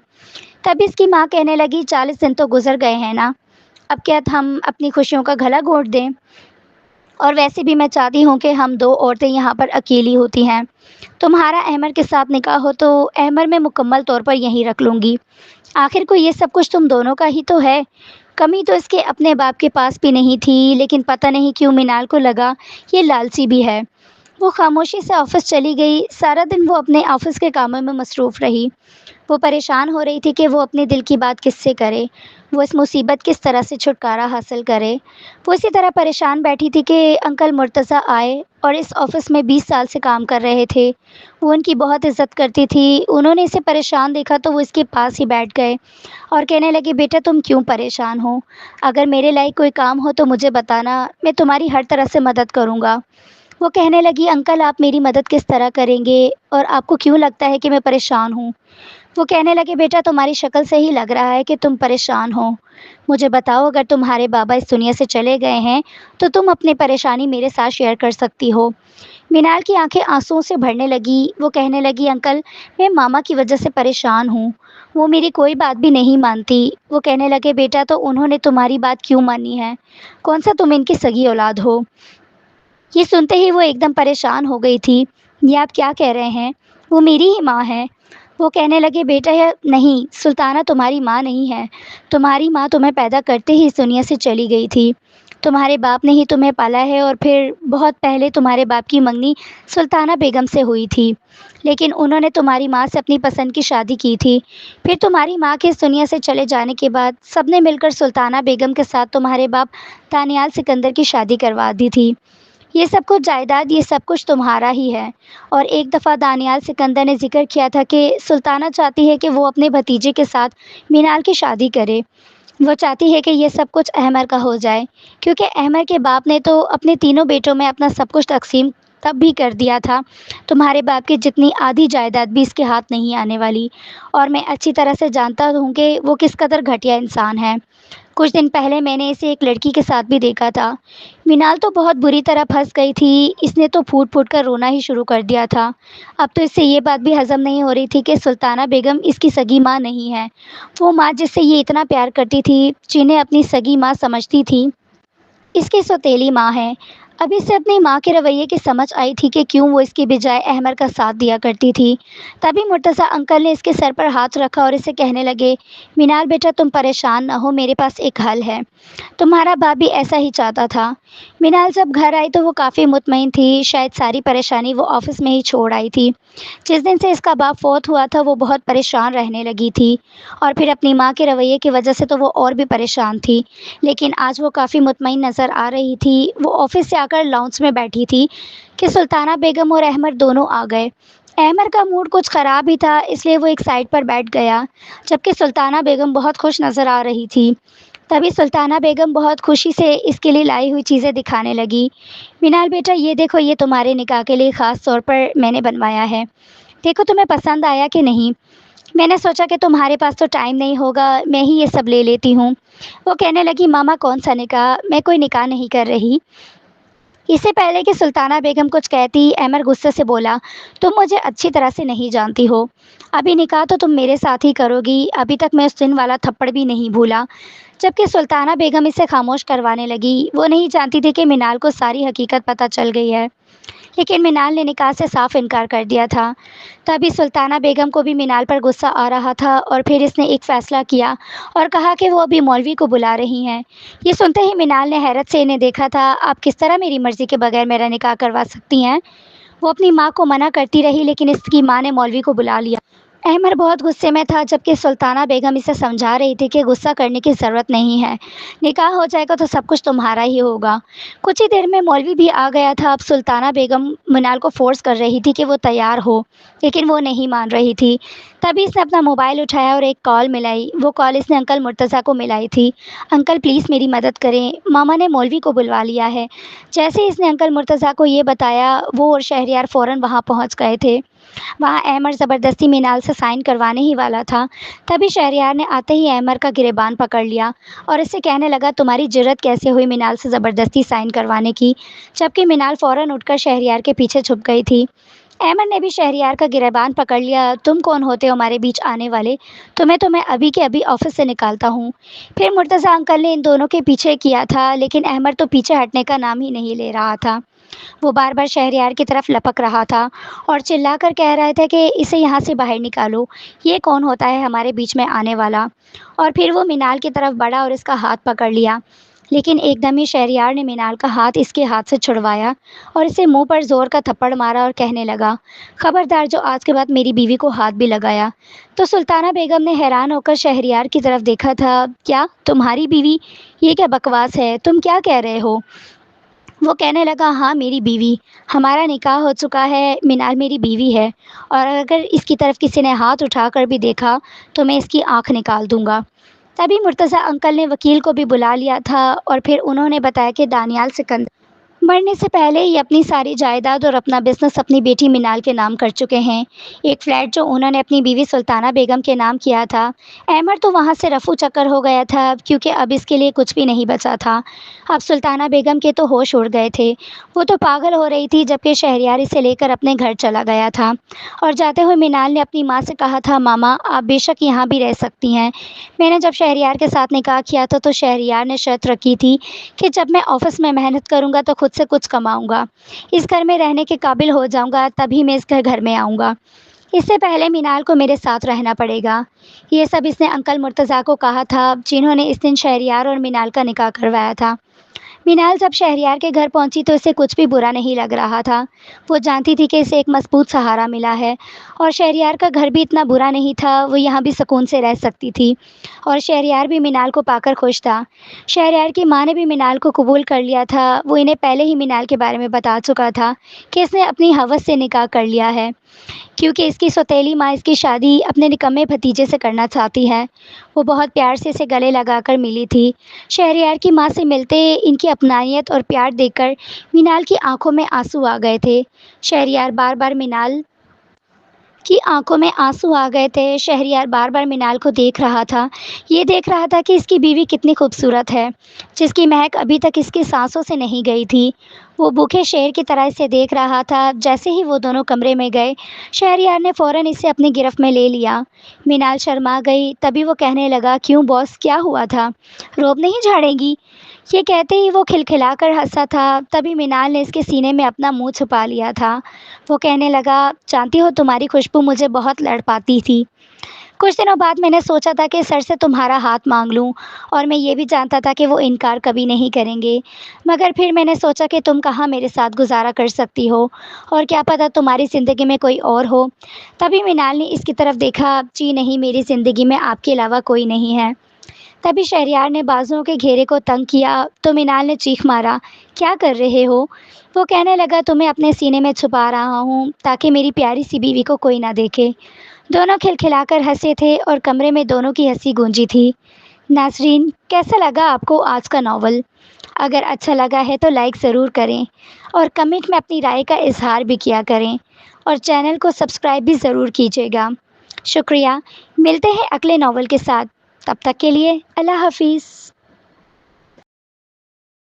تب اس کی ماں کہنے لگی 40 دن تو گزر گئے ہیں نا، اب کیا ہم اپنی خوشیوں کا گلا گھونٹ دیں؟ اور ویسے بھی میں چاہتی ہوں کہ ہم 2 عورتیں یہاں پر اکیلی ہوتی ہیں، تمہارا احمد کے ساتھ نکاح ہو تو احمد میں مکمل طور پر یہیں رکھ لوں گی، آخر کو یہ سب کچھ تم دونوں کا ہی تو ہے، کمی تو اس کے اپنے باپ کے پاس بھی نہیں تھی، لیکن پتہ نہیں کیوں مینال کو لگا یہ لالچی بھی ہے۔ وہ خاموشی سے آفس چلی گئی۔ سارا دن وہ اپنے آفس کے کاموں میں مصروف رہی۔ وہ پریشان ہو رہی تھی کہ وہ اپنے دل کی بات کس سے کرے، وہ اس مصیبت کس طرح سے چھٹکارا حاصل کرے۔ وہ اسی طرح پریشان بیٹھی تھی کہ انکل مرتضیٰ آئے اور اس آفس میں 20 سال سے کام کر رہے تھے۔ وہ ان کی بہت عزت کرتی تھی۔ انہوں نے اسے پریشان دیکھا تو وہ اس کے پاس ہی بیٹھ گئے اور کہنے لگے، بیٹا تم کیوں پریشان ہو؟ اگر میرے لائق کوئی کام ہو تو مجھے بتانا، میں تمہاری ہر طرح سے مدد کروں گا۔ وہ کہنے لگی، انکل آپ میری مدد کس طرح کریں گے اور آپ کو کیوں لگتا ہے کہ میں پریشان ہوں؟ وہ کہنے لگے، بیٹا تمہاری شکل سے ہی لگ رہا ہے کہ تم پریشان ہو۔ مجھے بتاؤ، اگر تمہارے بابا اس دنیا سے چلے گئے ہیں تو تم اپنی پریشانی میرے ساتھ شیئر کر سکتی ہو۔ مینال کی آنکھیں آنسوؤں سے بھرنے لگی۔ وہ کہنے لگی، انکل میں ماما کی وجہ سے پریشان ہوں، وہ میری کوئی بات بھی نہیں مانتی۔ وہ کہنے لگے، بیٹا تو انہوں نے تمہاری بات کیوں مانی ہے؟ کون سا تم ان کی سگی اولاد ہو؟ یہ سنتے ہی وہ ایک دم پریشان ہو گئی تھی۔ یہ آپ کیا کہہ رہے ہیں؟ وہ میری ہی ماں ہے۔ وہ کہنے لگے، بیٹا یہ نہیں، سلطانہ تمہاری ماں نہیں ہے۔ تمہاری ماں تمہیں پیدا کرتے ہی اس دنیا سے چلی گئی تھی۔ تمہارے باپ نے ہی تمہیں پالا ہے اور پھر بہت پہلے تمہارے باپ کی منگنی سلطانہ بیگم سے ہوئی تھی، لیکن انہوں نے تمہاری ماں سے اپنی پسند کی شادی کی تھی۔ پھر تمہاری ماں کے اس دنیا سے چلے جانے کے بعد سب نے مل کر سلطانہ بیگم کے ساتھ تمہارے باپ دانیال سکندر کی شادی کروا دی تھی۔ یہ سب کچھ جائیداد، یہ سب کچھ تمہارا ہی ہے۔ اور ایک دفعہ دانیال سکندر نے ذکر کیا تھا کہ سلطانہ چاہتی ہے کہ وہ اپنے بھتیجے کے ساتھ مینال کی شادی کرے۔ وہ چاہتی ہے کہ یہ سب کچھ احمر کا ہو جائے، کیونکہ احمر کے باپ نے تو اپنے تینوں بیٹوں میں اپنا سب کچھ تقسیم تب بھی کر دیا تھا۔ تمہارے باپ کی جتنی آدھی جائیداد بھی اس کے ہاتھ نہیں آنے والی، اور میں اچھی طرح سے جانتا ہوں کہ وہ کس قدر گھٹیا انسان ہے۔ کچھ دن پہلے میں نے اسے ایک لڑکی کے ساتھ بھی دیکھا تھا۔ مینال تو بہت بری طرح پھنس گئی تھی۔ اس نے تو پھوٹ پھوٹ کر رونا ہی شروع کر دیا تھا۔ اب تو اس سے یہ بات بھی ہضم نہیں ہو رہی تھی کہ سلطانہ بیگم اس کی سگی ماں نہیں ہے۔ وہ ماں جس سے یہ اتنا پیار کرتی تھی، جنہیں اپنی سگی ماں سمجھتی تھی، اس کی سوتیلی ماں ہے۔ اب اسے اپنی ماں کے رویے کی سمجھ آئی تھی کہ کیوں وہ اس کی بجائے احمر کا ساتھ دیا کرتی تھی۔ تبھی مرتضیٰ انکل نے اس کے سر پر ہاتھ رکھا اور اسے کہنے لگے، مینال بیٹا تم پریشان نہ ہو، میرے پاس ایک حل ہے۔ تمہارا باپ بھی ایسا ہی چاہتا تھا۔ مینال جب گھر آئی تو وہ کافی مطمئن تھی، شاید ساری پریشانی وہ آفس میں ہی چھوڑ آئی تھی۔ جس دن سے اس کا باپ فوت ہوا تھا وہ بہت پریشان رہنے لگی تھی، اور پھر اپنی ماں کے رویے کی وجہ سے تو وہ اور بھی پریشان تھی، لیکن آج وہ کافی مطمئن نظر آ رہی تھی۔ وہ آفس سے آ کر لاؤنج میں بیٹھی تھی کہ سلطانہ بیگم اور احمر دونوں آ گئے۔ احمر کا موڈ کچھ خراب ہی تھا، اس لیے وہ ایک سائڈ پر بیٹھ گیا، جبکہ سلطانہ بیگم بہت خوش نظر آ رہی تھی۔ تبھی سلطانہ بیگم بہت خوشی سے اس کے لیے لائی ہوئی چیزیں دکھانے لگی۔ مینال بیٹا یہ دیکھو، یہ تمہارے نکاح کے لیے خاص طور پر میں نے بنوایا ہے، دیکھو تمہیں پسند آیا کہ نہیں؟ میں نے سوچا کہ تمہارے پاس تو ٹائم نہیں ہوگا، میں ہی یہ سب لے لیتی ہوں۔ وہ کہنے لگی، ماما کون سا نکاح؟ میں کوئی نکاح نہیں کر رہی۔ اس سے پہلے کہ سلطانہ بیگم کچھ کہتی، احمر غصے سے بولا، تم مجھے اچھی طرح سے نہیں جانتی ہو، ابھی نکاح تو تم میرے ساتھ ہی کرو گی، ابھی تک میں اس دن والا تھپڑ بھی نہیں بھولا۔ جبکہ سلطانہ بیگم اسے خاموش کروانے لگی۔ وہ نہیں جانتی تھی کہ مینال کو ساری حقیقت پتہ چل گئی ہے، لیکن مینال نے نکاح سے صاف انکار کر دیا تھا۔ تبھی سلطانہ بیگم کو بھی مینال پر غصہ آ رہا تھا، اور پھر اس نے ایک فیصلہ کیا اور کہا کہ وہ ابھی مولوی کو بلا رہی ہیں۔ یہ سنتے ہی مینال نے حیرت سے انہیں دیکھا تھا۔ آپ کس طرح میری مرضی کے بغیر میرا نکاح کروا سکتی ہیں؟ وہ اپنی ماں کو منع کرتی رہی، لیکن اس کی ماں نے مولوی کو بلا لیا۔ احمر بہت غصے میں تھا، جبکہ سلطانہ بیگم اسے سمجھا رہی تھی کہ غصہ کرنے کی ضرورت نہیں ہے، نکاح ہو جائے گا تو سب کچھ تمہارا ہی ہوگا۔ کچھ ہی دیر میں مولوی بھی آ گیا تھا۔ اب سلطانہ بیگم مینال کو فورس کر رہی تھی کہ وہ تیار ہو، لیکن وہ نہیں مان رہی تھی۔ تبھی اس نے اپنا موبائل اٹھایا اور ایک کال ملائی۔ وہ کال اس نے انکل مرتضیٰ کو ملائی تھی۔ انکل پلیز میری مدد کریں، ماما نے مولوی کو بلوا لیا ہے۔ جیسے ہی اس نے انکل مرتضیٰ کو یہ بتایا، وہ اور شہریار فوراً وہاں پہنچ گئے تھے۔ وہاں احمر زبردستی مینال سے سائن کروانے ہی والا تھا، تبھی شہریار نے آتے ہی احمر کا گریبان پکڑ لیا اور اس سے کہنے لگا، تمہاری جرت کیسے ہوئی مینال سے زبردستی سائن کروانے کی؟ جبکہ مینال فوراً اٹھ کر شہریار کے پیچھے چھپ گئی تھی۔ احمد نے بھی شہریار کا گریبان پکڑ لیا۔ تم کون ہوتے ہو ہمارے بیچ آنے والے؟ تو میں ابھی کے ابھی آفس سے نکالتا ہوں۔ پھر مرتضیٰ انکل نے ان دونوں کے پیچھے کیا تھا، لیکن احمد تو پیچھے ہٹنے کا نام ہی نہیں لے رہا تھا۔ وہ بار بار شہریار کی طرف لپک رہا تھا اور چلا کر کہہ رہا تھا کہ اسے یہاں سے باہر نکالو، یہ کون ہوتا ہے ہمارے بیچ میں آنے والا؟ اور پھر وہ مینال کی طرف بڑھا اور اس کا ہاتھ پکڑ لیا، لیکن ایک دم ہی شہریار نے مینال کا ہاتھ اس کے ہاتھ سے چھڑوایا اور اسے منہ پر زور کا تھپڑ مارا اور کہنے لگا، خبردار جو آج کے بعد میری بیوی کو ہاتھ بھی لگایا۔ تو سلطانہ بیگم نے حیران ہو کر شہریار کی طرف دیکھا تھا، کیا تمہاری بیوی؟ یہ کیا بکواس ہے، تم کیا کہہ رہے ہو؟ وہ کہنے لگا، ہاں میری بیوی، ہمارا نکاح ہو چکا ہے، مینال میری بیوی ہے، اور اگر اس کی طرف کسی نے ہاتھ اٹھا کر بھی دیکھا تو میں اس کی آنکھ نکال دوں گا۔ تبھی مرتضی انکل نے وکیل کو بھی بلا لیا تھا اور پھر انہوں نے بتایا کہ دانیال سکندر مرنے سے پہلے ہی اپنی ساری جائیداد اور اپنا بزنس اپنی بیٹی مینال کے نام کر چکے ہیں۔ ایک فلیٹ جو انہوں نے اپنی بیوی سلطانہ بیگم کے نام کیا تھا، احمد تو وہاں سے رفو چکر ہو گیا تھا کیونکہ اب اس کے لیے کچھ بھی نہیں بچا تھا۔ اب سلطانہ بیگم کے تو ہوش اڑ گئے تھے، وہ تو پاگل ہو رہی تھی جبکہ شہریار اسے لے کر اپنے گھر چلا گیا تھا اور جاتے ہوئے مینال نے اپنی ماں سے کہا تھا، ماما آپ بے شک یہاں بھی رہ سکتی ہیں، میں نے جب شہریار کے ساتھ نکاح کیا تھا تو شہریار نے شرط رکھی تھی کہ جب میں آفس میں محنت کروں گا تو خود سے کچھ کماؤں گا، اس گھر میں رہنے کے قابل ہو جاؤں گا تبھی میں اس گھر میں آؤں گا، اس سے پہلے مینال کو میرے ساتھ رہنا پڑے گا۔ یہ سب اس نے انکل مرتضیٰ کو کہا تھا جنہوں نے اس دن شہریار اور مینال کا نکاح کروایا تھا۔ مینال جب شہریار کے گھر پہنچی تو اسے کچھ بھی برا نہیں لگ رہا تھا، وہ جانتی تھی کہ اسے ایک مضبوط سہارا ملا ہے اور شہریار کا گھر بھی اتنا برا نہیں تھا، وہ یہاں بھی سکون سے رہ سکتی تھی اور شہریار بھی مینال کو پا کر خوش تھا۔ شہریار کی ماں نے بھی مینال کو قبول کر لیا تھا، وہ انہیں پہلے ہی مینال کے بارے میں بتا چکا تھا کہ اس نے اپنی ہوس سے نکاح کر لیا ہے کیونکہ اس کی سوتیلی ماں اس کی شادی اپنے نکمے بھتیجے سے کرنا چاہتی ہے۔ وہ بہت پیار سے اسے گلے لگا کر ملی تھی۔ شہریار کی ماں سے ملتے ان کی اپنائیت اور پیار دیکھ کر مینال کی آنکھوں میں آنسو آ گئے تھے۔ شہریار بار بار مینال کی آنکھوں میں آنسو آ گئے تھے۔ شہریار بار بار مینال کو دیکھ رہا تھا، یہ دیکھ رہا تھا کہ اس کی بیوی کتنی خوبصورت ہے، جس کی مہک ابھی تک اس کی سانسوں سے نہیں گئی تھی۔ وہ بھوکے شیر کی طرح اسے دیکھ رہا تھا۔ جیسے ہی وہ دونوں کمرے میں گئے، شہریار نے فوراً اسے اپنی گرفت میں لے لیا۔ مینال شرما گئی، تبھی وہ کہنے لگا، کیوں باس، کیا ہوا تھا؟ روب نہیں جھاڑے گی؟ یہ کہتے ہی وہ کھلکھلا کر ہنسا تھا۔ تبھی مینال نے اس کے سینے میں اپنا منہ چھپا لیا تھا۔ وہ کہنے لگا، جانتی ہو تمہاری خوشبو مجھے بہت لڑ پاتی تھی۔ کچھ دنوں بعد میں نے سوچا تھا کہ سر سے تمہارا ہاتھ مانگ لوں، اور میں یہ بھی جانتا تھا کہ وہ انکار کبھی نہیں کریں گے، مگر پھر میں نے سوچا کہ تم کہاں میرے ساتھ گزارا کر سکتی ہو، اور کیا پتہ تمہاری زندگی میں کوئی اور ہو۔ تبھی مینال نے اس کی طرف دیکھا، جی نہیں، میری زندگی میں آپ کے علاوہ کوئی نہیں ہے۔ تبھی شہریار نے بازوؤں کے گھیرے کو تنگ کیا تو مینال نے چیخ مارا، کیا کر رہے ہو؟ وہ کہنے لگا، تمہیں اپنے سینے میں چھپا رہا ہوں تاکہ میری پیاری سی بیوی کو کوئی نہ دیکھے۔ دونوں کھلکھلا کر ہنسے تھے اور کمرے میں دونوں کی ہنسی گونجی تھی۔ ناظرین، کیسا لگا آپ کو آج کا ناول؟ اگر اچھا لگا ہے تو لائک ضرور کریں اور کمنٹ میں اپنی رائے کا اظہار بھی کیا کریں، اور چینل کو سبسکرائب بھی ضرور کیجیے گا۔ شکریہ۔ ملتے ہیں اگلے ناول کے ساتھ، تب تک کے لیے اللہ حافظ۔